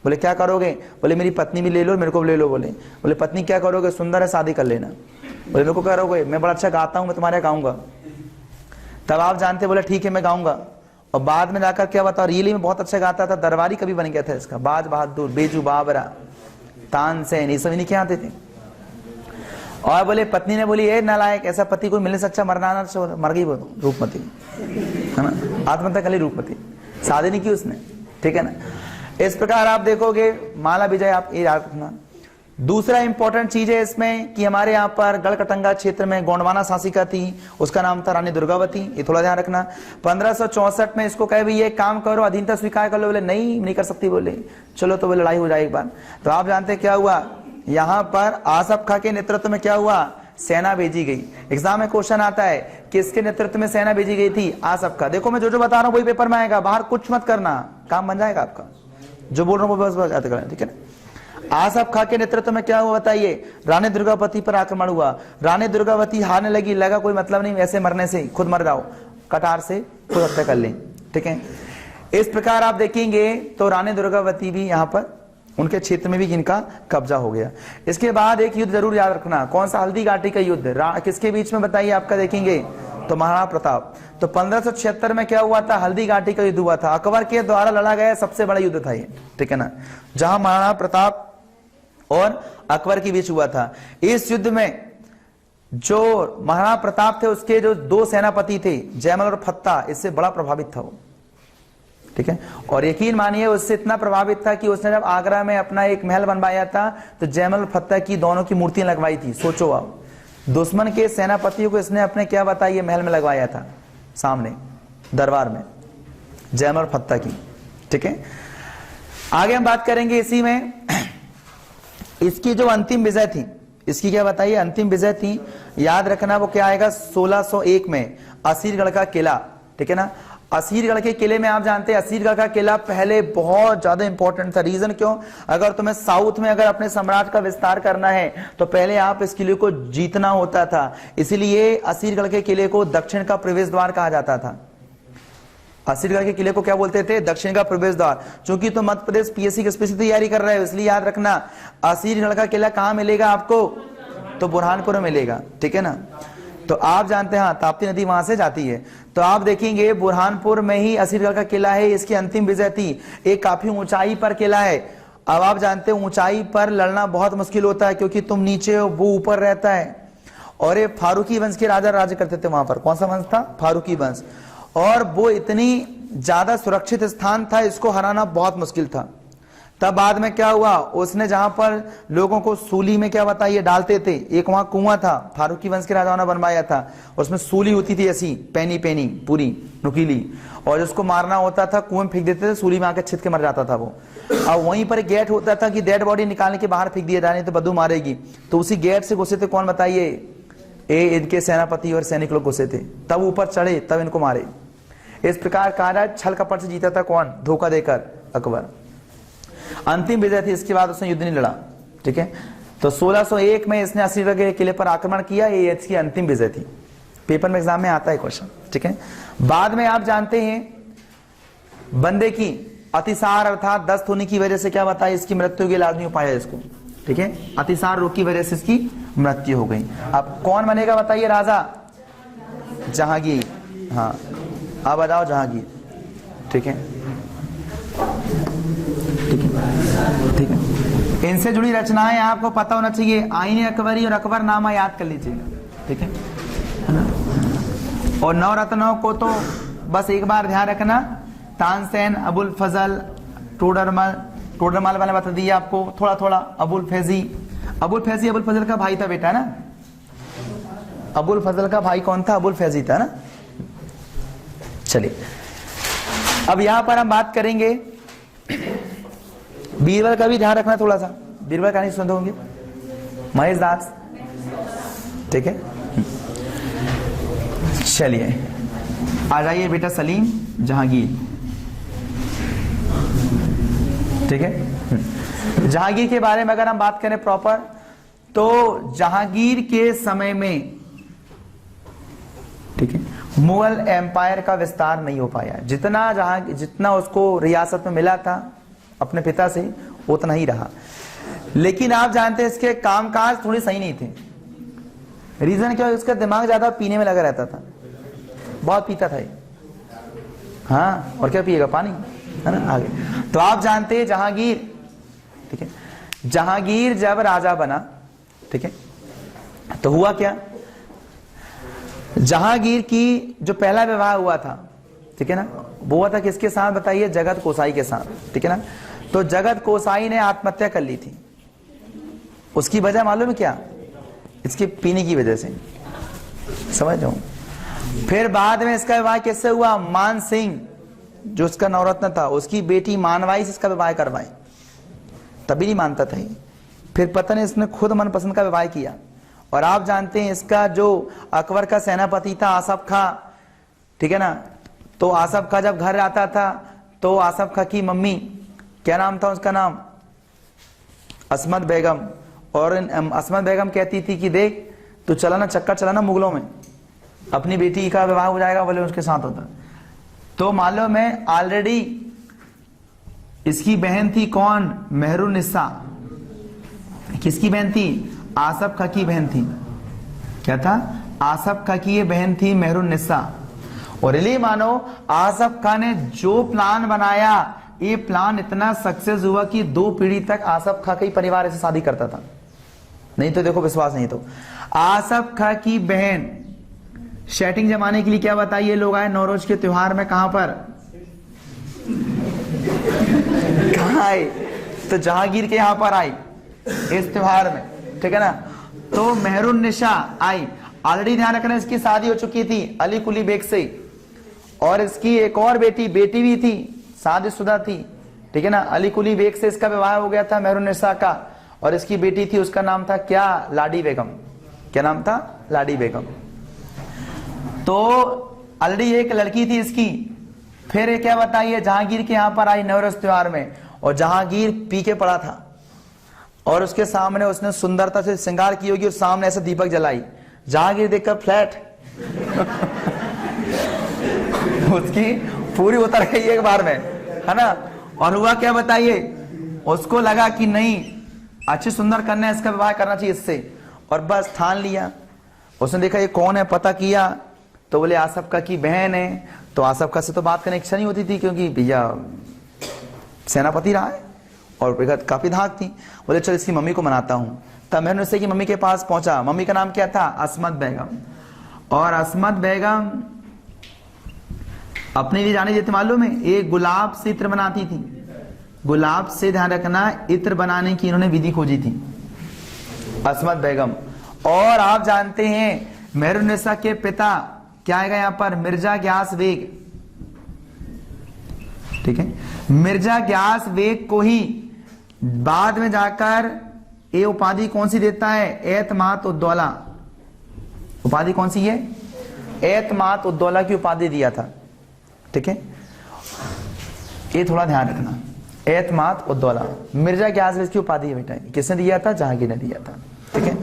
बोले क्या करोगे, बोले मेरी पत्नी भी ले लो, मेरे को भी ले लो। बोले पत्नी क्या करोगे, सुंदर है शादी कर लेना। बोले मेरे को करोगे, मैं बड़ा अच्छा गाता हूं, मैं तुम्हारे गाऊंगा। तब आप जानते, बोले ठीक है मैं गाऊंगा। और बाद में जाकर क्या बता, रियली में बहुत अच्छा गाता था, दरबारी कभी बन गया था इसका। बाज बहादुर, बेजू बाबरा, तानसेन, ये सब इन्हीं के आते थे। और बोले पत्नी ने बोली ए नालायक, ऐसा पति कोई मिलने से अच्छा मरना ना, मर गई वो रूपमती, है ना, आत्महत्या कर ली रूपमती, शादी नहीं की उसने। ठीक है ना, इस प्रकार आप देखोगे माला विजय, आप ये याद रखना। दूसरा इंपॉर्टेंट चीज है इसमें कि हमारे यहाँ पर गढ़कटंगा क्षेत्र में गोंडवाना शासिका थी, उसका नाम था रानी दुर्गावती, ये थोड़ा ध्यान रखना। 1564 में इसको कहे भी ये काम करो, अधीनता स्वीकार कर लो। बोले नहीं कर सकती। बोले चलो, तो बोले लड़ाई हो जाए एक बार। तो आप जानते क्या हुआ, यहाँ पर आसफ खां के नेतृत्व में क्या हुआ, सेना भेजी गई। एग्जाम में क्वेश्चन आता है किसके नेतृत्व में सेना भेजी गई थी, आसफ खां। देखो मैं जो बता रहा हूँ वही पेपर में आएगा, बाहर कुछ मत करना, काम बन जाएगा आपका। जो बोल रहा हूँ बस याद करना। ठीक है ना, आसफ खां के नेतृत्व में क्या हुआ बताइए, रानी दुर्गावती पर आक्रमण हुआ। रानी दुर्गावती हारने लगी, लगा कोई मतलब नहीं ऐसे मरने से, खुद मर जाओ, कटार से खुद हत्या कर लें। ठीक है, इस प्रकार आप देखेंगे तो रानी दुर्गावती भी यहाँ पर उनके क्षेत्र में भी इनका कब्जा हो गया। इसके बाद एक युद्ध जरूर याद रखना, कौन सा, हल्दी घाटी का युद्ध। किसके बीच में बताइए आपका, देखेंगे तो महाराणा प्रताप। तो 1576 में क्या हुआ था, हल्दी घाटी का युद्ध हुआ था, अकबर के द्वारा लड़ा गया सबसे बड़ा युद्ध था ये। ठीक है ना, जहां महाराणा प्रताप और अकबर के बीच हुआ था। इस युद्ध में जो महाराणा प्रताप थे उसके जो दो सेनापति थे, जयमल और फत्ता, इससे बड़ा प्रभावित था वो। ठीक है, और यकीन मानिए उससे इतना प्रभावित था कि उसने जब आगरा में अपना एक महल बनवाया था तो जयमल और फत्ता की दोनों की मूर्तियां लगवाई थी। सोचो आप, दुश्मन के सेनापतियों को इसने अपने क्या बताइए महल में लगवाया था, सामने दरबार में, जयमल और फत्ता की। ठीक है, आगे हम बात करेंगे इसी में। इसकी जो अंतिम विजय थी, इसकी क्या बताइए अंतिम विजय थी, याद रखना वो क्या आएगा, 1601 में असीरगढ़ का किला। ठीक है ना, असीरगढ़ के किले में आप जानते हैं असीरगढ़ का किला पहले बहुत ज्यादा इंपॉर्टेंट था। रीजन क्यों, अगर तुम्हें साउथ में अगर अपने साम्राज्य का विस्तार करना है तो पहले आप इस किले को जीतना होता था, इसलिए असीरगढ़ के किले को दक्षिण का प्रवेश द्वार कहा जाता था। असीरगढ़ के किले को क्या बोलते थे, दक्षिण का प्रवेश द्वार। चूंकि तो मध्य प्रदेश पीएससी की स्पेशल तैयारी कर रहे हो, इसलिए याद रखना असीरगढ़ का किला कहां मिलेगा आपको, तो बुरहानपुर में मिलेगा। ठीक है ना, तो आप जानते हैं, हाँ, ताप्ती नदी वहां से जाती है। तो आप देखेंगे बुरहानपुर में ही असीरगढ़ का किला है, इसकी अंतिम विजय थी। एक काफी ऊंचाई पर किला है। अब आप जानते हैं ऊंचाई पर लड़ना बहुत मुश्किल होता है, क्योंकि तुम नीचे हो, वो ऊपर रहता है। और ये फारूकी वंश के राजा राज्य करते थे वहां पर। कौन सा वंश था? फारूकी वंश। और वो इतनी ज्यादा सुरक्षित स्थान था, इसको हराना बहुत मुश्किल था। तब बाद में क्या हुआ, उसने जहां पर लोगों को सूली में क्या बताइए डालते थे, एक वहां कुआं था, फारूकी वंश के राजाओं ने बनवाया था, उसमें सूली होती थी ऐसी पैनी पैनी पूरी नुकीली, और जिसको मारना होता था कुएं में फेंक देते थे, सूली में आकर छिद के मर जाता था वो। अब वहीं पर गेट होता था कि डेड बॉडी निकालने के बाहर फेंक दिया जाए तो बदबू मारेगी, तो उसी गेट से घुसे थे कौन बताइए, इनके सेनापति और सैनिक लोग घुसे थे, तब ऊपर चढ़े, तब इनको मारे। इस प्रकार कहा जाए छल कपट से जीता था कौन, धोखा देकर, अकबर। अंतिम विजय थी, इसके बाद उसने युद्ध नहीं लड़ा। ठीक है, तो 1601 में इसने असीरगढ़ के किले पर आक्रमण किया, ये इसकी अंतिम विजय थी। पेपर में एग्जाम में आता है क्वेश्चन। ठीक है, बाद में आप जानते हैं बंदे की अतिसार अर्थात दस्त होने की वजह से क्या बताया, इसकी मृत्यु के इलाज नहीं हो पाया इसको। ठीक है, अतिसार रोग की वजह से इसकी मृत्यु हो गई। अब कौन बनेगा बताइए राजा? जहांगीर। हाँ, अब बताओ जहांगीर। ठीक है, ठीक है, इनसे जुड़ी रचनाएं आपको पता होना चाहिए। आईने अकबरी और अकबरनामा याद कर लीजिएगा। ठीक है, और नवरत्नों को तो बस एक बार ध्यान रखना, तानसेन, अबुल फजल, टोडरमल मैंने बता दिया आपको थोड़ा थोड़ा। अबुल फैजी अबुल फजल का भाई था बेटा ना, अबुल फजल का भाई कौन था? अबुल फैजी था ना। चलिए, अब यहां पर हम बात करेंगे बीरबल का भी ध्यान रखना थोड़ा सा। बीरबल कहानी सुनते होंगे, महेश दास। ठीक है, चलिए आ जाइए बेटा सलीम जहांगीर। ठीक है, जहांगीर के बारे में अगर हम बात करें प्रॉपर, तो जहांगीर के समय में, ठीक है, मुगल एम्पायर का विस्तार नहीं हो पाया। जितना उसको रियासत में मिला था अपने पिता से, उतना ही रहा। लेकिन आप जानते हैं इसके कामकाज थोड़े सही नहीं थे। रीजन क्या है? उसका दिमाग ज्यादा पीने में लगा रहता था, बहुत पीता था ये। हाँ, और क्या पिएगा? पानी, है ना। आगे तो आप जानते हैं जहांगीर, ठीक है, जहांगीर जब राजा बना, ठीक है, तो हुआ क्या, जहांगीर की जो पहला विवाह हुआ था, ठीक है ना, वो हुआ था किसके साथ बताइए? जगत कोसाई के साथ। ठीक है ना, तो जगत कोसाई ने आत्महत्या कर ली थी। उसकी वजह मालूम है क्या? इसके पीने की वजह से, समझ रहे हो। फिर बाद में इसका विवाह किससे हुआ? मान सिंह, जो उसका नवरत्न था, उसकी बेटी मानवाई से इसका विवाह करवाए, तभी नहीं मानता था ये। फिर पता नहीं इसने खुद मनपसंद का विवाह किया। और आप जानते हैं इसका जो अकबर का सेनापति था आसफ खां, ठीक है ना, तो आसफ खां जब घर आता था तो आसफ खां की मम्मी, क्या नाम था उसका नाम? असमत बेगम। और असमत बेगम कहती थी कि देख तू चलाना, चक्कर चलाना मुगलों में, अपनी बेटी का विवाह हो जाएगा, बोले उसके साथ होता। तो मालूम है ऑलरेडी इसकी बहन थी कौन? मेहरुन्निसा। किसकी बहन थी? आसफ खां की बहन थी। क्या था? आसफ खां की ये बहन थी मेहरुन्निसा। और ये मानो आसफ खां ने जो प्लान बनाया, ये प्लान इतना सक्सेस हुआ कि 2 पीढ़ी तक आसफ खां का ही परिवार ऐसे शादी करता था। नहीं तो देखो, विश्वास नहीं तो आसफ खां की बहन सेटिंग जमाने के लिए क्या बताइए लोग आए नौरोज के त्योहार में, कहां पर? कहां आए? तो जहांगीर के यहां पर आई इस त्योहार में, ठीक है ना। तो मेहरुन्निसा आई। ऑलरेडी ध्यान रखना इसकी शादी हो चुकी थी अली कुली बेग से, और इसकी एक और बेटी भी थी, शादीशुदा थी, ठीक है ना। अली कुली बेग से इसका विवाह हो गया था मेहरुन्निसा का, और इसकी बेटी थी, उसका नाम था क्या? लाडी बेगम। क्या नाम था? लाडी बेगम। तो ऑलरेडी एक लड़की थी इसकी। फिर क्या बताइए, जहांगीर के यहां पर आई नवरोज त्योहार में, और जहांगीर पी के पड़ा था, और उसके सामने उसने सुंदरता से श्रृंगार की होगी, और सामने ऐसे दीपक जलाई। जहांगीर देखकर फ्लैट उसकी पूरी उतर गई एक बार में, है ना। और हुआ क्या बताइए, उसको लगा कि नहीं, अच्छी सुंदर कन्या, इसका विवाह करना चाहिए इससे, और बस ठान लिया। उसने देखा ये कौन है, पता किया तो बोले आसफ का की बहन है। तो आसफ का से तो बात करने की इच्छा नहीं होती थी, क्योंकि भैया सेनापति रहा है और काफी धाक थी। बोले चल इसकी मम्मी को मनाता हूँ। तब मैंने उससे की मम्मी के पास पहुंचा। मम्मी का नाम क्या था? असमत बेगम। और असमत बेगम अपने लिए जाने जाते मालूम है, एक गुलाब से इत्र बनाती थी। गुलाब से, ध्यान रखना, इत्र बनाने की इन्होंने विधि खोजी थी, असमत बेगम। और आप जानते हैं मेहरुन्निसा के पिता क्या आएगा यहाँ पर? मिर्जा ग्यास बेग। ठीक है, मिर्जा ग्यास बेग को ही बाद में जाकर ये उपाधि कौन सी देता है? एतमात उद्दौला। उपाधि कौन सी है? एतमात उद्दौला की उपाधि दिया था। ठीक है, ये थोड़ा ध्यान रखना, एतमात उद्दौला मिर्जा ग्यास बेग की उपाधि है बेटा। किसने दिया था? जहांगीर ने दिया था। ठीक है,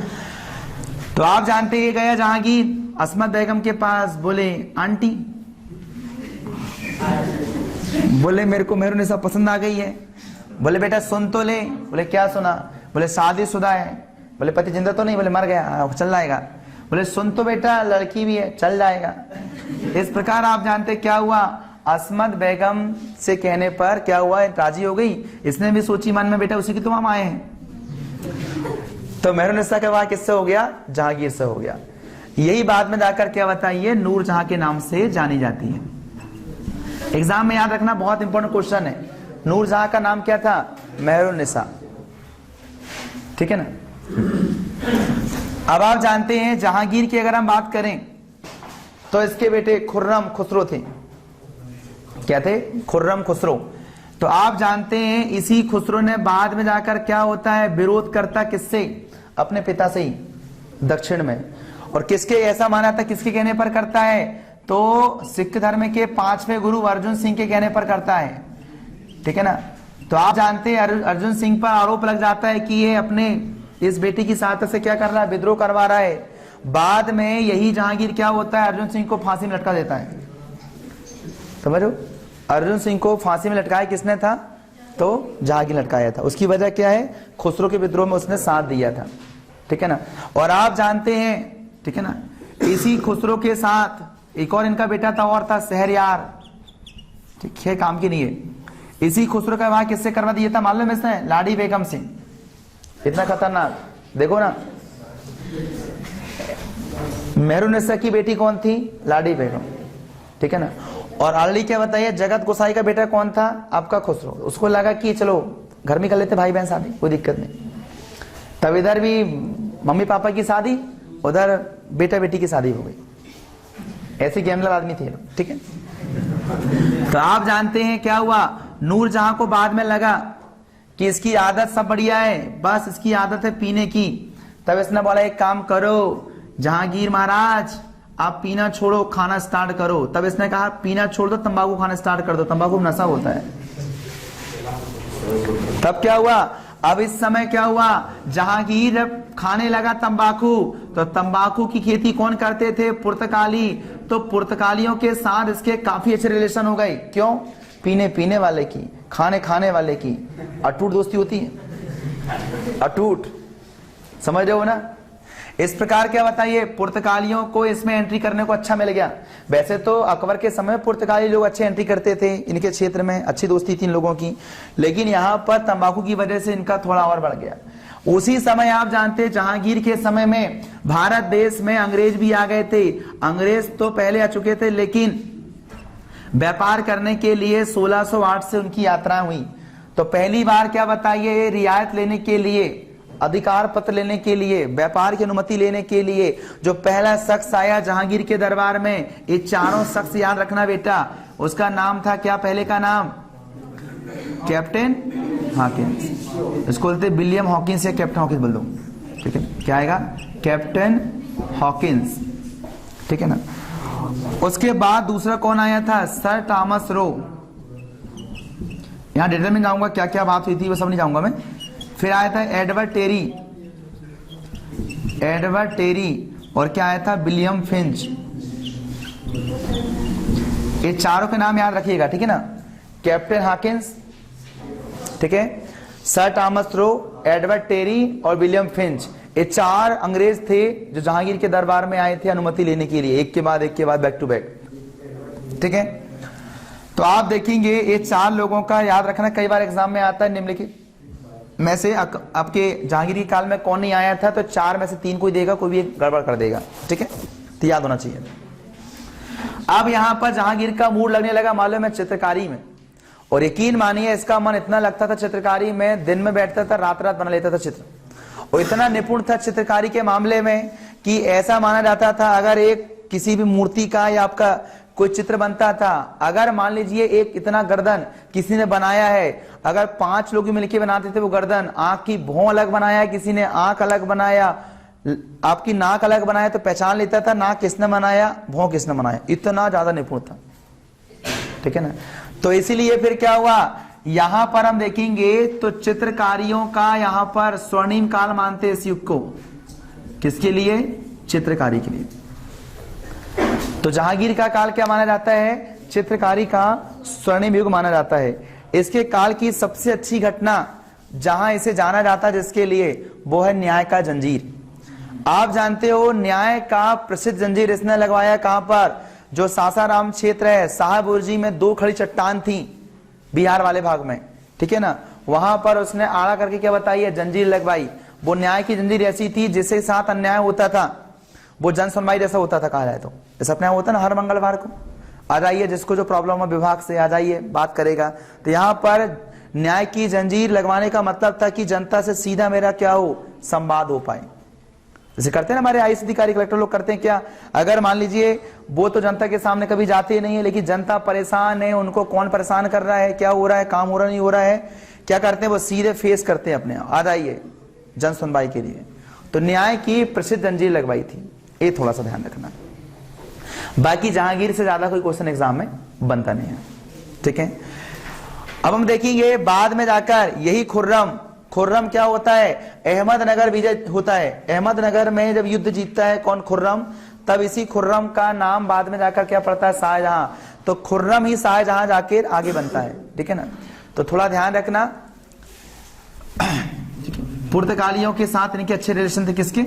तो आप जानते हैं गया जहांगीर असमत बेगम के पास। बोले आंटी, बोले मेरे को मेहरुन्निसा पसंद आ गई है। बोले बेटा सुन तो ले। बोले क्या सुना? बोले शादीशुदा है। बोले पति जिंदा तो नहीं? बोले मर गया, चल जाएगा। बोले सुन तो बेटा लड़की भी है, चल जाएगा। इस प्रकार आप जानते क्या हुआ? असमत बेगम से कहने पर क्या हुआ? राजी हो गई। इसने भी सोची मन में बेटा उसी की तो हम आए हैं। तो मेहरुन्निसा का विवाह किससे हो गया? जहांगीर से हो गया। यही बाद में जाकर क्या बताइए? नूरजहां के नाम से जानी जाती है। एग्जाम में याद रखना, बहुत इंपॉर्टेंट क्वेश्चन है। नूरजहां का नाम क्या था? मेहरुन्निसा। ठीक है ना। अब आप जानते हैं जहांगीर की अगर हम बात करें तो इसके बेटे खुर्रम खुसरो थे। क्या थे? खुर्रम खुसरो। तो आप जानते हैं इसी खुसरो ने बाद में जाकर क्या होता है? विरोध करता किससे? अपने पिता से ही, दक्षिण में। और किसके ऐसा माना था, किसके कहने पर करता है? तो सिख धर्म के 5वें गुरु अर्जुन सिंह के कहने पर करता है। ठीक है ना। तो आप जानते हैं अर्जुन सिंह पर आरोप लग जाता है कि ये अपने इस बेटी की सहायता से क्या कर रहा है? विद्रोह करवा रहा है। बाद में यही जहांगीर क्या होता है? अर्जुन सिंह को फांसी में लटका देता है। समझो, अर्जुन सिंह को फांसी में लटकाया किसने था? तो जहांगीर लटकाया था। उसकी वजह क्या है? खुसरो के विद्रोह में उसने साथ दिया था। ठीक है ना। और आप जानते हैं, ठीक है ना, इसी खुसरो के साथ एक और इनका बेटा था, और था शहरयार। ठीक है, काम की नहीं है। इसी खुसरो का विवाह किससे करवा दिया था मालूम है? इसने लाडी बेगम से। इतना खतरनाक, देखो ना। मेहरुन्निसा की बेटी कौन थी? लाडी बेगम। ठीक है ना। और ऑलरेडी क्या बताइए, जगत गोसाई का बेटा कौन था? आपका खुसरो। उसको लगा कि चलो घर में कर लेते भाई बहन शादी, कोई दिक्कत नहीं। तब इधर भी मम्मी पापा की शादी, उधर बेटा बेटी की शादी हो गई। ऐसे गैमलर आदमी थे। ठीक है। तो आप जानते हैं क्या हुआ? नूरजहां को बाद में लगा कि इसकी आदत सब बढ़िया है, बस इसकी आदत है पीने की। तब इसने बोला एक काम करो जहांगीर महाराज, आप पीना छोड़ो, खाना स्टार्ट करो। तब इसने कहा पीना छोड़ दो, तंबाकू खाना स्टार्ट कर दो, तंबाकू में नशा होता है। तब क्या हुआ? अब इस समय क्या हुआ? जहांगीर जब खाने लगा तंबाकू, तो तंबाकू की खेती कौन करते थे? पुर्तगाली। तो पुर्तगालियों के साथ इसके काफी अच्छे रिलेशन हो गए। क्यों? पीने वाले की, खाने वाले की अटूट दोस्ती होती है, अटूट। समझ रहे हो ना। इस प्रकार क्या बताइए, पुर्तगालियों को इसमें एंट्री करने को अच्छा मिल गया। वैसे तो अकबर के समय पुर्तगाली लोग अच्छे एंट्री करते थे, इनके क्षेत्र में अच्छी दोस्ती थी इन लोगों की, लेकिन यहाँ पर तंबाकू की वजह से इनका थोड़ा और बढ़ गया। उसी समय आप जानते हैं जहांगीर के समय में भारत देश में अंग्रेज भी आ गए थे। अंग्रेज तो पहले आ चुके थे, लेकिन व्यापार करने के लिए 1608 से उनकी यात्रा हुई। तो पहली बार क्या बताइए, रियायत लेने के लिए, अधिकार पत्र लेने के लिए, व्यापार की अनुमति लेने के लिए जो पहला शख्स आया जहांगीर के दरबार में, ये चारों शख्स याद रखना बेटा, उसका नाम था क्या? पहले का नाम कैप्टन हॉकिंस। इसको बोलते विलियम हॉकिंस या कैप्टन हॉकिंस बोल दो। ठीक है, क्या आएगा? Captain Hawkins. ठीक है ना। उसके बाद दूसरा कौन आया था? सर थॉमस रो। यहां डिटेल में जाऊंगा क्या क्या बात हुई थी वो सब नहीं जाऊंगा मैं। फिर आया था एडवर्ड टेरी, एडवर्ड टेरी, और क्या आया था? William Finch. ये चारों के नाम याद रखिएगा। ठीक है ना। कैप्टन हॉकिंस, ठीक है, sir Thomas Roe, Edward Terry और विलियम फिंच, ये 4 अंग्रेज थे जो जहांगीर के दरबार में आए थे अनुमति लेने के लिए, एक के बाद बैक टू बैक। ठीक है, तो आप देखेंगे ये 4 लोगों का याद रखना, कई बार एग्जाम में आता है निम्नलिखित में से आपके जहांगीर के काल में कौन नहीं आया था, तो 4 में से 3 कोई देगा, कोई भी एक गड़बड़ कर देगा। ठीक है, तो याद होना चाहिए। अब यहां पर जहांगीर का मूड लगने लगा मालूम है चित्रकारी में, और यकीन मानिए इसका मन इतना लगता था चित्रकारी में, दिन में बैठता था, रात रात बना लेता था चित्र, और इतना निपुण था चित्रकारी के मामले में कि ऐसा माना जाता था अगर एक किसी भी मूर्ति का या आपका कोई चित्र बनता था, अगर मान लीजिए एक इतना गर्दन किसी ने बनाया है, अगर 5 लोग मिलकर बनाते थे वो गर्दन, आंख की भौं अलग बनाया, किसी ने आंख अलग बनाया, आपकी नाक अलग बनाया, तो पहचान लेता था नाक किसने बनाया, भौं किसने बनाया, इतना ज्यादा निपुण था। ठीक है ना, तो इसीलिए फिर क्या हुआ, यहां पर हम देखेंगे तो चित्रकारियों का यहां पर स्वर्णिम काल मानते इस युग को, किसके लिए, चित्रकारी के लिए। तो जहांगीर का काल क्या माना जाता है, चित्रकारी का स्वर्णिम युग माना जाता है। इसके काल की सबसे अच्छी घटना जहां इसे जाना जाता है जिसके लिए, वो है न्याय का जंजीर। आप जानते हो न्याय का प्रसिद्ध जंजीर इसने लगवाया कहां पर, जो सासाराम क्षेत्र है, साहबुर्जी में 2 खड़ी चट्टान थी बिहार वाले भाग में। ठीक है ना, वहां पर उसने आड़ा करके क्या बताई है, जंजीर लगवाई। वो न्याय की जंजीर ऐसी थी जिसके साथ अन्याय होता था वो जन सुनवाई जैसा होता था, कहा जाए तो जैसा अपने होता ना, हर मंगलवार को आ जाइए, जिसको जो प्रॉब्लम है विभाग से आ जाइए, बात करेगा। तो यहाँ पर न्याय की जंजीर लगवाने का मतलब था कि जनता से सीधा मेरा क्या हो, संवाद हो पाए। जैसे करते हैं ना हमारे आईएएस अधिकारी कलेक्टर लोग करते हैं क्या, अगर मान लीजिए वो तो जनता के सामने कभी जाते नहीं है, लेकिन जनता परेशान है, उनको कौन परेशान कर रहा है, क्या हो रहा है, काम हो रहा नहीं हो रहा है, क्या करते हैं वो सीधे फेस करते हैं अपने, आ जाइए जन सुनवाई के लिए। तो न्याय की प्रसिद्ध जंजीर लगवाई थी, ये थोड़ा सा ध्यान रखना। बाकी जहांगीर से ज्यादा कोई क्वेश्चन एग्जाम में बनता नहीं है। ठीक है, अब हम देखेंगे बाद में जाकर यही खुर्रम क्या होता है, अहमदनगर विजय होता है। अहमदनगर में जब युद्ध जीतता है कौन, खुर्रम, तब इसी खुर्रम का नाम बाद में जाकर क्या पड़ता है, शाहजहां। तो खुर्रम ही शाहजहां जाकर आगे बनता है। ठीक है ना, तो थोड़ा ध्यान रखना। पुर्तगालियों के साथ इनके अच्छे रिलेशन थे, किसके,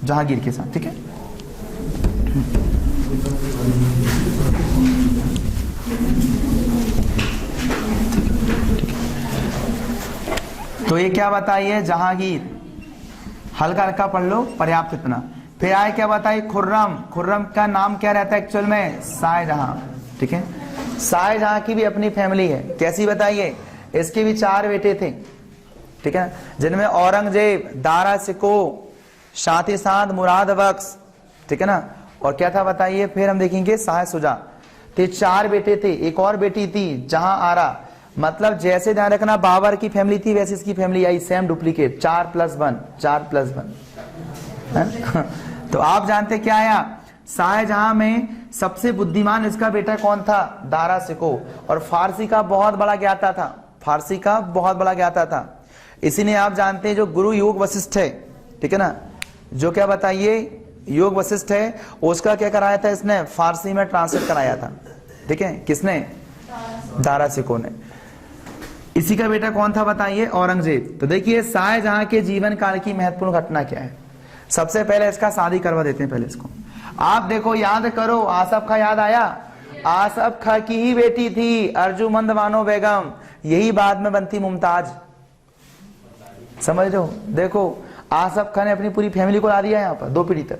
जहांगीर के साथ। ठीक है, तो ये क्या बताइए, जहांगीर, हल्का हल्का पढ़ लो, पर्याप्त इतना। फिर आए क्या बताइए, खुर्रम का नाम क्या रहता है एक्चुअल में, शाहजहां। ठीक है, शाहजहां की भी अपनी फैमिली है, कैसी बताइए, इसके भी 4 बेटे थे। ठीक है, जिनमें औरंगजेब, दारा सिको, साथ ही साथ मुराद बख्श। ठीक है ना, और क्या था बताइए, फिर हम देखेंगे शाह सुजा। तो 4 बेटे थे, एक और बेटी थी जहां आरा, मतलब जैसे ध्यान रखना बाबर की फैमिली थी वैसे इसकी फैमिली आई, सेम डुप्लीकेट, 4+1। तो आप जानते क्या आया, शाहजहां में सबसे बुद्धिमान इसका बेटा कौन था, दारा सिको, और फारसी का बहुत बड़ा ज्ञाता था। इसीलिए आप जानते हैं जो गुरु योग वशिष्ठ है, ठीक है ना, जो क्या बताइए योग वशिष्ठ है, उसका क्या कराया था इसने, फारसी में ट्रांसलेट कराया था। ठीक है, किसने, दारा सिको ने। इसी का बेटा कौन था बताइए, औरंगजेब। तो देखिए शाहजहां के जीवन काल की महत्वपूर्ण घटना क्या है। सबसे पहले इसका शादी करवा देते हैं, पहले इसको आप देखो, याद करो, आसफ खां याद आया, आसफ खां की ही बेटी थी अर्जुमंद बानो बेगम, यही बाद में बनती मुमताज। समझ लो, देखो आसफ खां ने अपनी पूरी फैमिली को ला दिया यहाँ पर 2 पीढ़ी तक।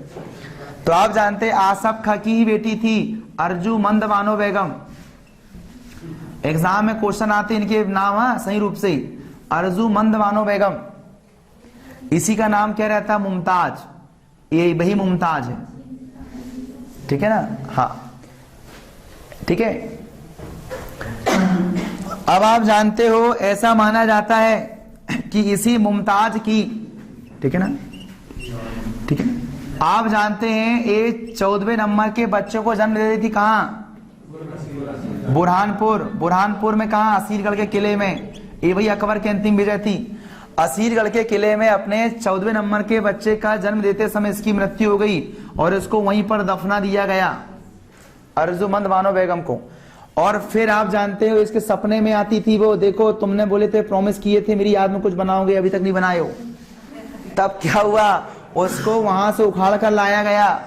तो आप जानते आसफ खां की ही बेटी थी अर्जुमंद बानो बेगम। एग्जाम में क्वेश्चन आते इनके नाम, हाँ सही रूप से, अर्जुमंद बानो बेगम। इसी का नाम क्या रहता, मुमताज, ये वही मुमताज है। ठीक है ना, हाँ ठीक है। अब आप जानते हो ऐसा माना जाता है कि इसी मुमताज की, ठीक है ना, ठीक है, आप जानते हैं ये 14वें नंबर के बच्चों को जन्म दे देती कहां, बुरहानपुर में, कहा असीरगढ़ के किले में। ये वही अकबर की अंतिम विजय थी। असीरगढ़ के किले में अपने 14वें नंबर के बच्चे का जन्म देते समय इसकी मृत्यु हो गई और इसको वहीं पर दफना दिया गया, अर्जुमंद बानो बेगम को। और फिर आप जानते हो इसके सपने में आती थी वो, देखो तुमने बोले थे, प्रॉमिस किए थे मेरी याद में कुछ बनाओगे, अभी तक नहीं बनाए हो। तब क्या हुआ, उसको वहां से उखाड़ कर लाया गया,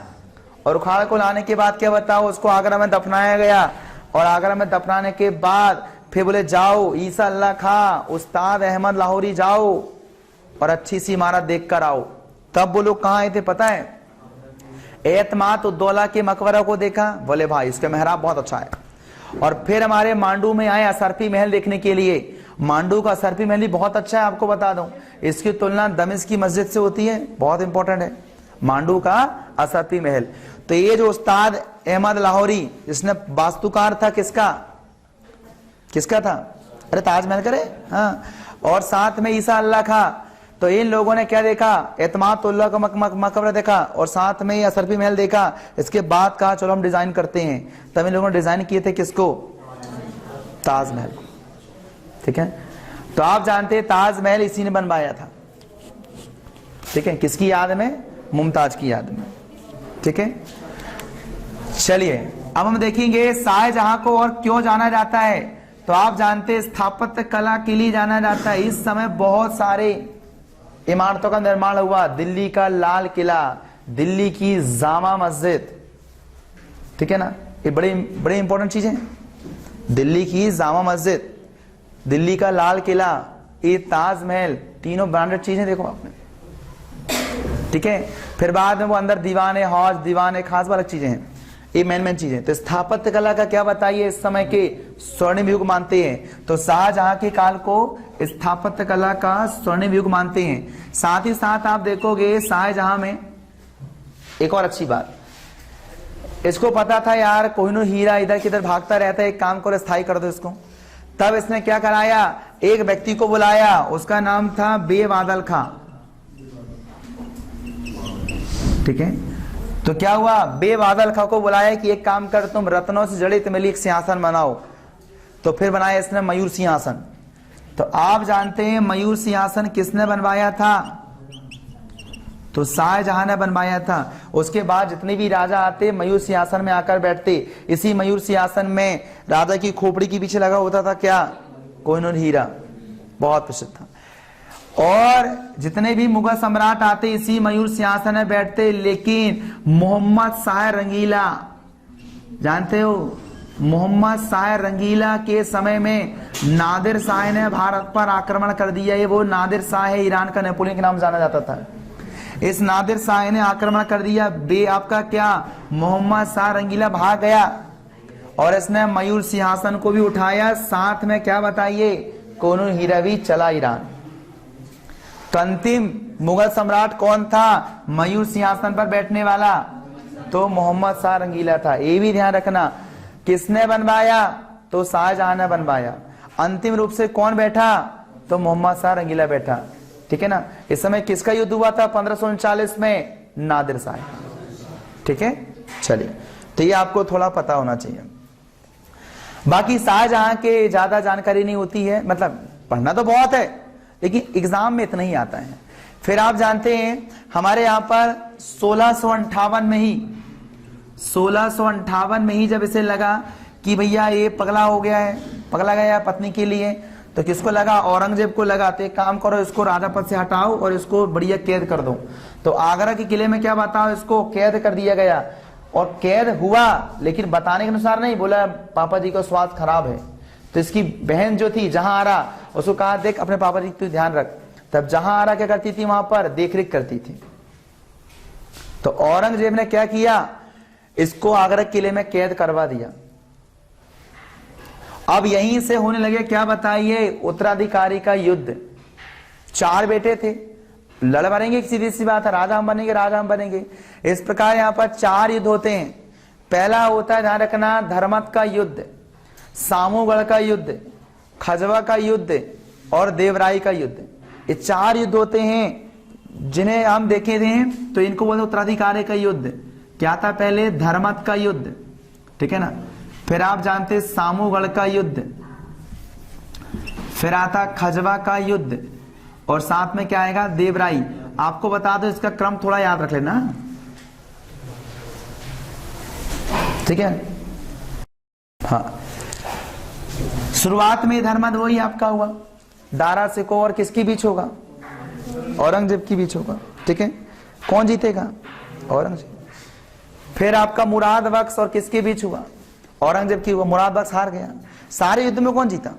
और उखाड़ को लाने के बाद क्या बताओ, उसको आगरा में दफनाया गया, और आगरा में दफनाने के बाद फिर बोले जाओ ईसा अल्लाह खा, उस्ताद अहमद लाहौरी जाओ और अच्छी सी इमारत देख कर आओ। तब वो लोग कहाँ आए थे पता है? एतमाद उद्दौला के मकबरा को देखा, बोले भाई इसका मेहराब बहुत अच्छा है। और फिर हमारे मांडू में आए असरफी महल देखने के लिए। मांडू का असरफी महल भी बहुत अच्छा है, आपको बता दूं, इसकी तुलना दमिश्क की मस्जिद से होती है, बहुत इंपॉर्टेंट है मांडू का असरफी महल। तो ये जो उस्ताद अहमद लाहौरी जिसने वास्तुकार था, किसका था? अरे ताजमहल करे, हाँ, और साथ में ईसा अल्लाह खा। तो इन लोगों ने क्या देखा? एतमादुल्लाह का मकबरा देखा और साथ में ये असरफी महल देखा। इसके बाद कहा चलो हम डिजाइन करते हैं। तब इन लोगों ने डिजाइन किए थे किसको? ताजमहल को। ठीक है, तो आप जानते हैं ताजमहल इसी ने बनवाया था। ठीक है, किसकी याद में? मुमताज की याद में। ठीक है, चलिए अब हम देखेंगे शाहजहां को और क्यों जाना जाता है। तो आप जानते हैं स्थापत्य कला के लिए जाना जाता है। इस समय बहुत सारे इमारतों का निर्माण हुआ। दिल्ली का लाल किला, दिल्ली की जामा मस्जिद, ठीक है ना, ये बड़े बड़े इंपॉर्टेंट चीजें हैं। दिल्ली की जामा मस्जिद, दिल्ली का लाल किला, ये ताजमहल, तीनों ब्रांडेड चीजें देखो आपने। ठीक है, फिर बाद में वो अंदर दीवाने हौज, दीवाने खास वाली चीजें हैं, ये मेन चीजें। तो स्थापत्य कला का क्या बताइए, इस समय के स्वर्णिम युग मानते हैं। तो शाहजहां के काल को स्थापत्य कला का स्वर्णिम युग मानते हैं। साथ ही साथ आप देखोगे शाहजहां में एक और अच्छी बात, इसको पता था यार कोहिनूर हीरा इधर किधर भागता रहता है, एक काम करो स्थायी कर दो इसको। तब इसने क्या कराया, एक व्यक्ति को बुलाया, उसका नाम था बेबादल खां। ठीक है, तो क्या हुआ, बेबादल खां को बुलाया कि एक काम कर, तुम रत्नों से जड़े तुम्हें एक सिंहासन बनाओ। तो फिर बनाया इसने मयूर सिंहासन। तो आप जानते हैं मयूर सिंहासन किसने बनवाया था? तो शाहजहां ने बनवाया था। उसके बाद जितने भी राजा आते मयूर सिंहासन में आकर बैठते। इसी मयूर सिंहासन में राजा की खोपड़ी के पीछे लगा होता था क्या? कोहिनूर हीरा, बहुत प्रसिद्ध था। और जितने भी मुगल सम्राट आते इसी मयूर सिंहासन में बैठते। लेकिन मोहम्मद शाह रंगीला, जानते हो, मोहम्मद शाह रंगीला के समय में नादिर शाह ने भारत पर आक्रमण कर दिया। ये वो नादिर शाह है, ईरान का नेपोलियन के नाम जाना जाता था। इस नादिर शाह ने आक्रमण कर दिया। आपका क्या, मोहम्मद शाह रंगीला भाग गया और इसने मयूर सिंहासन को भी उठाया। साथ में क्या बताइए, कोहिनूर हीरा भी चला ईरान। तो अंतिम मुगल सम्राट कौन था मयूर सिंहासन पर बैठने वाला? तो मोहम्मद शाह रंगीला था। ये भी ध्यान रखना, किसने बनवाया? तो शाहजहां ने बनवाया। अंतिम रूप से कौन बैठा? तो मोहम्मद शाह रंगीला बैठा। ठीक है ना। इस समय किसका युद्ध हुआ था 1539 में? नादिर शाह। ठीक है, चलिए, तो ये आपको थोड़ा पता होना चाहिए। बाकी शाहजहां के ज्यादा जानकारी नहीं होती है, मतलब पढ़ना तो बहुत है लेकिन एग्जाम में इतना ही आता है। फिर आप जानते हैं हमारे यहाँ पर 1658 में ही जब इसे लगा कि भैया ये पगला हो गया है, पगला गया पत्नी के लिए, तो किसको लगा? औरंगजेब को लगा। तो एक काम करो, इसको राजा पद से हटाओ और इसको बढ़िया कैद कर दो। तो आगरा के किले में क्या बताओ, इसको कैद कर दिया गया। और कैद हुआ लेकिन बताने के अनुसार नहीं, बोला पापा जी का स्वास्थ्य खराब है। तो इसकी बहन जो थी जहां आ रहा, उसको कहा देख अपने पापा जी तू ध्यान रख। तब जहां आ रहा क्या करती थी, वहां पर देख रेख करती थी। तो औरंगजेब ने क्या किया, इसको आगरा किले में कैद करवा दिया। अब यहीं से होने लगे क्या बताइए, उत्तराधिकारी का युद्ध। 4 बेटे थे, लड़ मरेंगे, सीधी सी बात है, राजा हम बनेंगे, राजा हम बनेंगे। इस प्रकार यहां पर 4 युद्ध होते हैं। पहला होता है, ध्यान रखना, धर्मत का युद्ध, सामूगढ़ का युद्ध, खजवा का युद्ध और देवराई का युद्ध। ये 4 युद्ध होते हैं जिन्हें हम देखे थे। तो इनको बोलते उत्तराधिकारी का युद्ध। क्या था पहले? धर्मत का युद्ध, ठीक है ना। फिर आप जानते सामूगढ़ का युद्ध, फिर आता खजवा का युद्ध और साथ में क्या आएगा? देवराई। आपको बता दो, इसका क्रम थोड़ा याद रख लेना, ठीक है। हाँ, शुरुआत में धर्मद वही आपका हुआ, दारा सिकोह और किसके बीच होगा? औरंगजेब के बीच होगा, ठीक है। कौन जीतेगा? औरंगजेब। फिर आपका मुराद बख्श और किसके बीच हुआ? औरंगजेब की हुआ, मुराद बख्श हार गया। सारे युद्ध में कौन जीता?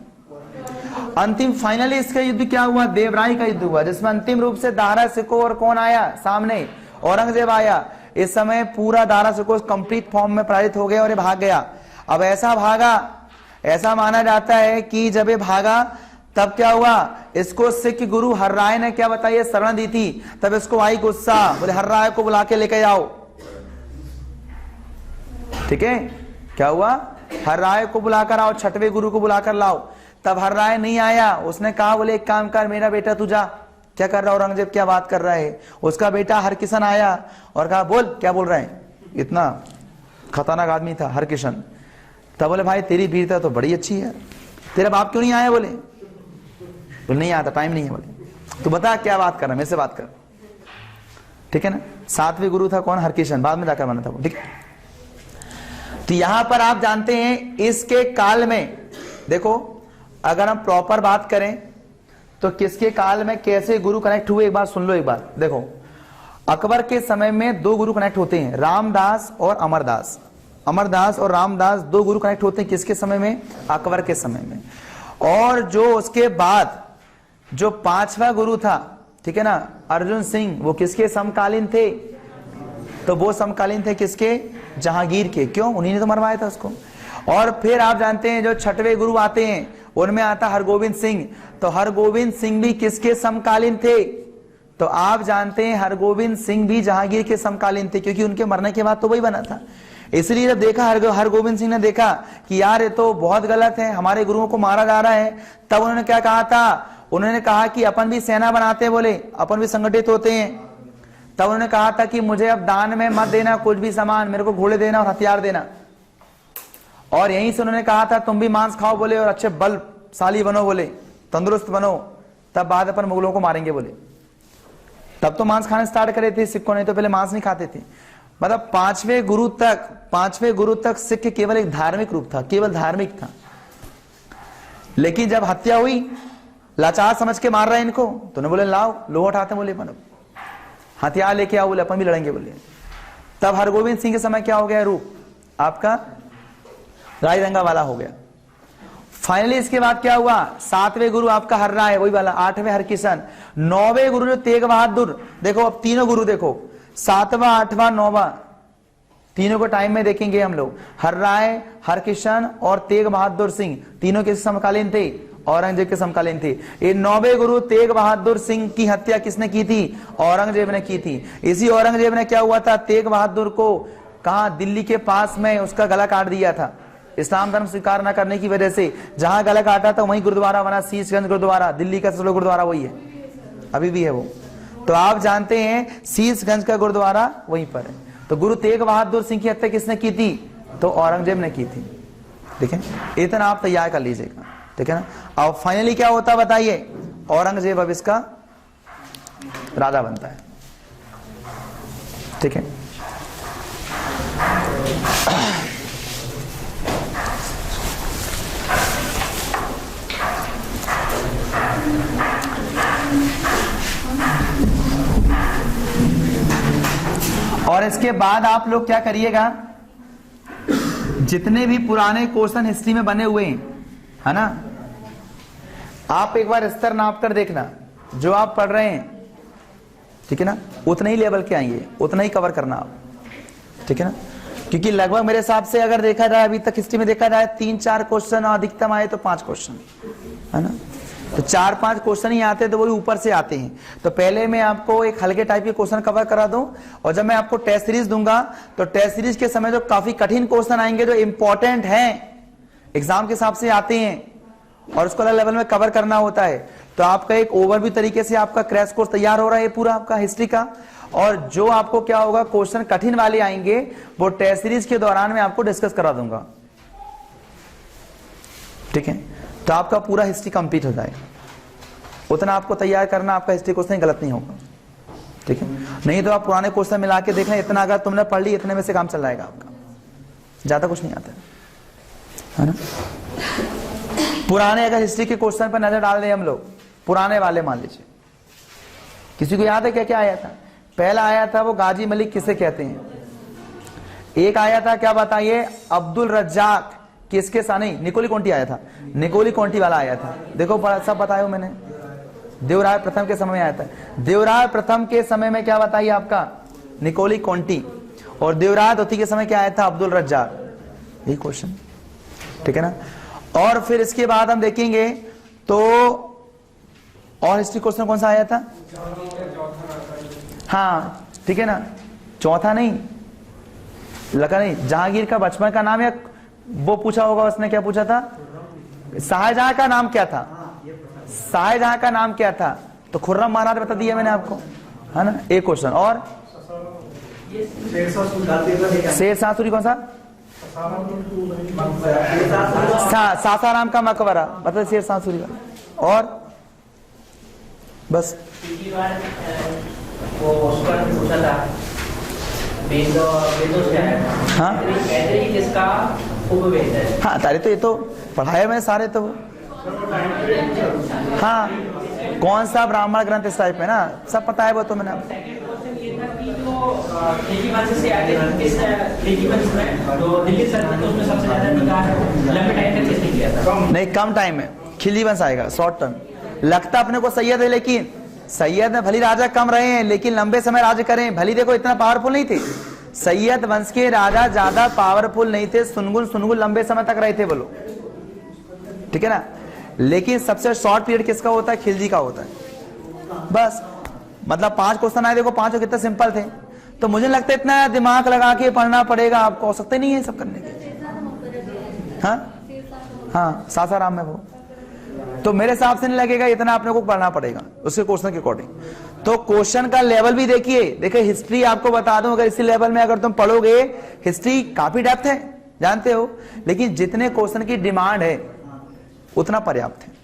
अंतिम फाइनली इसका युद्ध क्या हुआ? देवराय का युद्ध हुआ, जिसमें अंतिम रूप से दारा सिकोह और कौन आया सामने? औरंगजेब आया। इस समय पूरा दारा सिकोह कंप्लीट फॉर्म में पराजित हो गया और ये भाग गया। अब ऐसा भागा, ऐसा माना जाता है कि जब ये भागा तब क्या हुआ, इसको सिख गुरु हर्राय ने क्या बताइए शरण दी थी। तब इसको आई गुस्सा, बोले हर्राय को बुला के लेके जाओ। ठीक है, क्या हुआ? हर्राय को बुलाकर आओ, छठवें गुरु को बुलाकर लाओ। तब हर्राय नहीं आया। उसने कहा बोले एक काम कर, मेरा बेटा तू जा। क्या कर रहा है औरंगजेब, क्या बात कर रहा है? उसका बेटा हरकिशन आया और कहा बोल क्या बोल रहे हैं, इतना खतरनाक आदमी था हरकिशन। तब बोले भाई तेरी वीरता तो बड़ी अच्छी है, तेरा बाप क्यों नहीं आया? बोले नहीं आता, टाइम नहीं है। बोले तू बता क्या बात कर रहा है, मेरे से बात कर। ठीक है ना, सातवें गुरु था कौन? हरकिशन, बाद में जाकर बना था वो। ठीक है, तो यहां पर आप जानते हैं इसके काल में देखो, अगर हम प्रॉपर बात करें तो किसके काल में कैसे गुरु कनेक्ट हुए, एक बार सुन लो। एक बार देखो, अकबर के समय में दो गुरु कनेक्ट होते हैं, रामदास और अमरदास। अमरदास और रामदास दो गुरु कनेक्ट होते हैं किसके समय में? अकबर के समय में। और जो उसके बाद जो पांचवा गुरु था, ठीक है ना, अर्जुन सिंह, वो किसके समकालीन थे? तो वो समकालीन थे किसके? जहांगीर के। क्यों? उन्हीं ने तो मरवाया था उसको। और फिर आप जानते हैं जो छठवें गुरु आते हैं उनमें आता हरगोविंद सिंह। तो हरगोविंद सिंह भी किसके समकालीन थे? तो आप जानते हैं हरगोविंद सिंह भी जहांगीर के समकालीन थे, क्योंकि उनके मरने के बाद तो वही बना था। इसलिए जब देखा हरगोविंद सिंह ने देखा कि यार ये तो बहुत गलत है, हमारे गुरुओं को मारा जा रहा है, तब उन्होंने क्या कहा था? उन्होंने कहा कि अपन भी सेना बनाते हैं, बोले अपन भी संगठित होते हैं। तब उन्होंने कहा था कि मुझे अब दान में मत देना कुछ भी सामान, मेरे को घोड़े देना और हथियार देना। और यहीं से उन्होंने कहा था तुम भी मांस खाओ बोले, और अच्छे बलशाली बनो बोले, तंदुरुस्त बनो, तब बाद अपन मुगलों को मारेंगे बोले। तब तो मांस खाने स्टार्ट करे थे सिखों, नहीं तो पहले मांस नहीं खाते थे। मतलब पांचवें गुरु तक सिख केवल एक धार्मिक रूप था, केवल धार्मिक था। लेकिन जब हत्या हुई, लाचार समझ के मार रहे हैं इनको, तो उन्होंने बोले लाओ लोहा उठाते, बोले अपन हथियार लेके आओ, बोले अपन भी लड़ेंगे बोले। तब हरगोविंद सिंह के समय क्या हो गया रूप आपका? राय रंगा वाला हो गया। फाइनली इसके बाद क्या हुआ? सातवें गुरु आपका हर्राय, वही वाला। आठवें हरकिशन। नौवें गुरु जो तेग बहादुर। देखो अब तीनों गुरु देखो, सातवां, आठवां, नौवां, तीनों को टाइम में देखेंगे हम लोग। हर्राय, हरकिशन और तेग बहादुर सिंह तीनों के समकालीन थे, औरंगजेब के समकालीन थे। ये नौवें गुरु तेग बहादुर सिंह की हत्या किसने की थी? औरंगजेब ने की थी। इसी औरंगजेब ने क्या हुआ था, तेग बहादुर को कहा दिल्ली के पास में उसका गला काट दिया था। इस्लाम धर्म स्वीकार न करने की वजह से जहां गला काटा था वहीं गुरुद्वारा बना, शीशगंज गुरुद्वारा। दिल्ली का सबसे गुरुद्वारा वही है, अभी भी है वो। तो आप जानते हैं शीशगंज का गुरुद्वारा वहीं पर है। तो गुरु तेग बहादुर सिंह की हत्या किसने की थी? तो औरंगजेब ने की थी। देखें, इतना आप तैयार कर लीजिएगा, ठीक है ना। अब फाइनली क्या होता है बताइए? औरंगजेब अब इसका राजा बनता है, ठीक है। और इसके बाद आप लोग क्या करिएगा, जितने भी पुराने क्वेश्चन हिस्ट्री में बने हुए हैं, है ना, आप एक बार स्तर नाप कर देखना। जो आप पढ़ रहे हैं, ठीक है ना, उतने ही लेवल के आएंगे, उतना ही कवर करना आप, ठीक है ना। क्योंकि लगभग मेरे हिसाब से अगर देखा जाए अभी तक हिस्ट्री में देखा जाए 3-4 क्वेश्चन, अधिकतम आए तो 5 क्वेश्चन, है ना। तो 4-5 क्वेश्चन ही आते हैं, तो वो भी ऊपर से आते हैं। तो पहले मैं आपको एक हल्के टाइप के क्वेश्चन कवर करा दूं, और जब मैं आपको टेस्ट सीरीज दूंगा तो टेस्ट सीरीज के समय जो काफी कठिन क्वेश्चन आएंगे, जो इंपॉर्टेंट हैं, एग्जाम के हिसाब से आते हैं, और उसको अलग लेवल में कवर करना होता है। तो आपका एक ओवरव्यू तरीके से आपका क्रैश कोर्स तैयार हो रहा है पूरा आपका हिस्ट्री का। और जो आपको क्या होगा, क्वेश्चन कठिन वाले आएंगे वो टेस्ट सीरीज के दौरान मैं आपको डिस्कस करा दूंगा, ठीक है। तो आपका पूरा हिस्ट्री कंप्लीट हो जाएगा। उतना आपको तैयार करना, आपका हिस्ट्री क्वेश्चन गलत नहीं होगा, ठीक है। नहीं तो आप पुराने क्वेश्चन मिला के देख लें, इतना अगर तुमने पढ़ ली इतने में से काम चल जाएगा आपका, ज्यादा कुछ नहीं आता है ना। पुराने अगर हिस्ट्री के क्वेश्चन पर नजर डाल दें हम लोग, पुराने वाले मान लीजिए, किसी को याद है क्या क्या आया था? पहला आया था वो गाजी मलिक किसे कहते हैं, एक आया था क्या बताइए, अब्दुल रज्जाक किसके साथ, नहीं निकोली कोंटी आया था, निकोली कोंटी वाला आया था। देखो सब बताया हूं मैंने, देवराय प्रथम के समय में आया था। देवराय प्रथम के समय में क्या बताइए आपका, निकोली कोंटी, और देवराय द्वितीय के समय क्या आया था, अब्दुल रज्जाक। यही क्वेश्चन, ठीक है ना। और फिर इसके बाद हम देखेंगे तो और हिस्ट्री क्वेश्चन कौन सा आया था, हाँ ठीक है ना, चौथा नहीं लगा, नहीं जहांगीर का बचपन का नाम, या वो पूछा होगा उसने, क्या पूछा था, शाहजहां का नाम क्या था, शाहजहां का नाम क्या था, तो खुर्रम महाराज बता दिया मैंने आपको, है ना। एक क्वेश्चन और शेरशाह सूरी कौन सा, सासाराम का मकबरा बता, शेरशाह सूरी का। और बस वो पूछा था हाँ किसका उपवेद है, हाँ तारे तो ये तो पढ़ाया मैंने सारे, तो हाँ कौन सा ब्राह्मण ग्रंथ इस टाइप में ना, सब पता है वो तो मैंने आपको। नहीं कम टाइम में खिल्जी वंश आएगा, शॉर्ट टर्म लगता अपने को सैयद है, लेकिन सैयद में भली राजा कम रहे हैं लेकिन लंबे समय राज्य करें, भली देखो इतना पावरफुल नहीं थे, सैयद वंश के राजा ज्यादा पावरफुल नहीं थे, सुनगुल लंबे समय तक रहे थे बोलो, ठीक है ना। लेकिन सबसे शॉर्ट पीरियड किसका होता है, खिलजी का होता है। बस मतलब 5 क्वेश्चन आए, देखो 5 कितने सिंपल थे, तो मुझे लगता है इतना दिमाग लगा के पढ़ना पड़ेगा आपको, हो सकते नहीं है सब करने के। हाँ सासाराम में वो, तो मेरे हिसाब से नहीं लगेगा इतना, आपने को पढ़ना पड़ेगा उसके क्वेश्चन के अकॉर्डिंग। तो क्वेश्चन का लेवल भी देखिए हिस्ट्री आपको बता दूं, अगर इसी लेवल में अगर तुम पढ़ोगे, हिस्ट्री काफी डेप्थ है जानते हो, लेकिन जितने क्वेश्चन की डिमांड है उतना पर्याप्त है।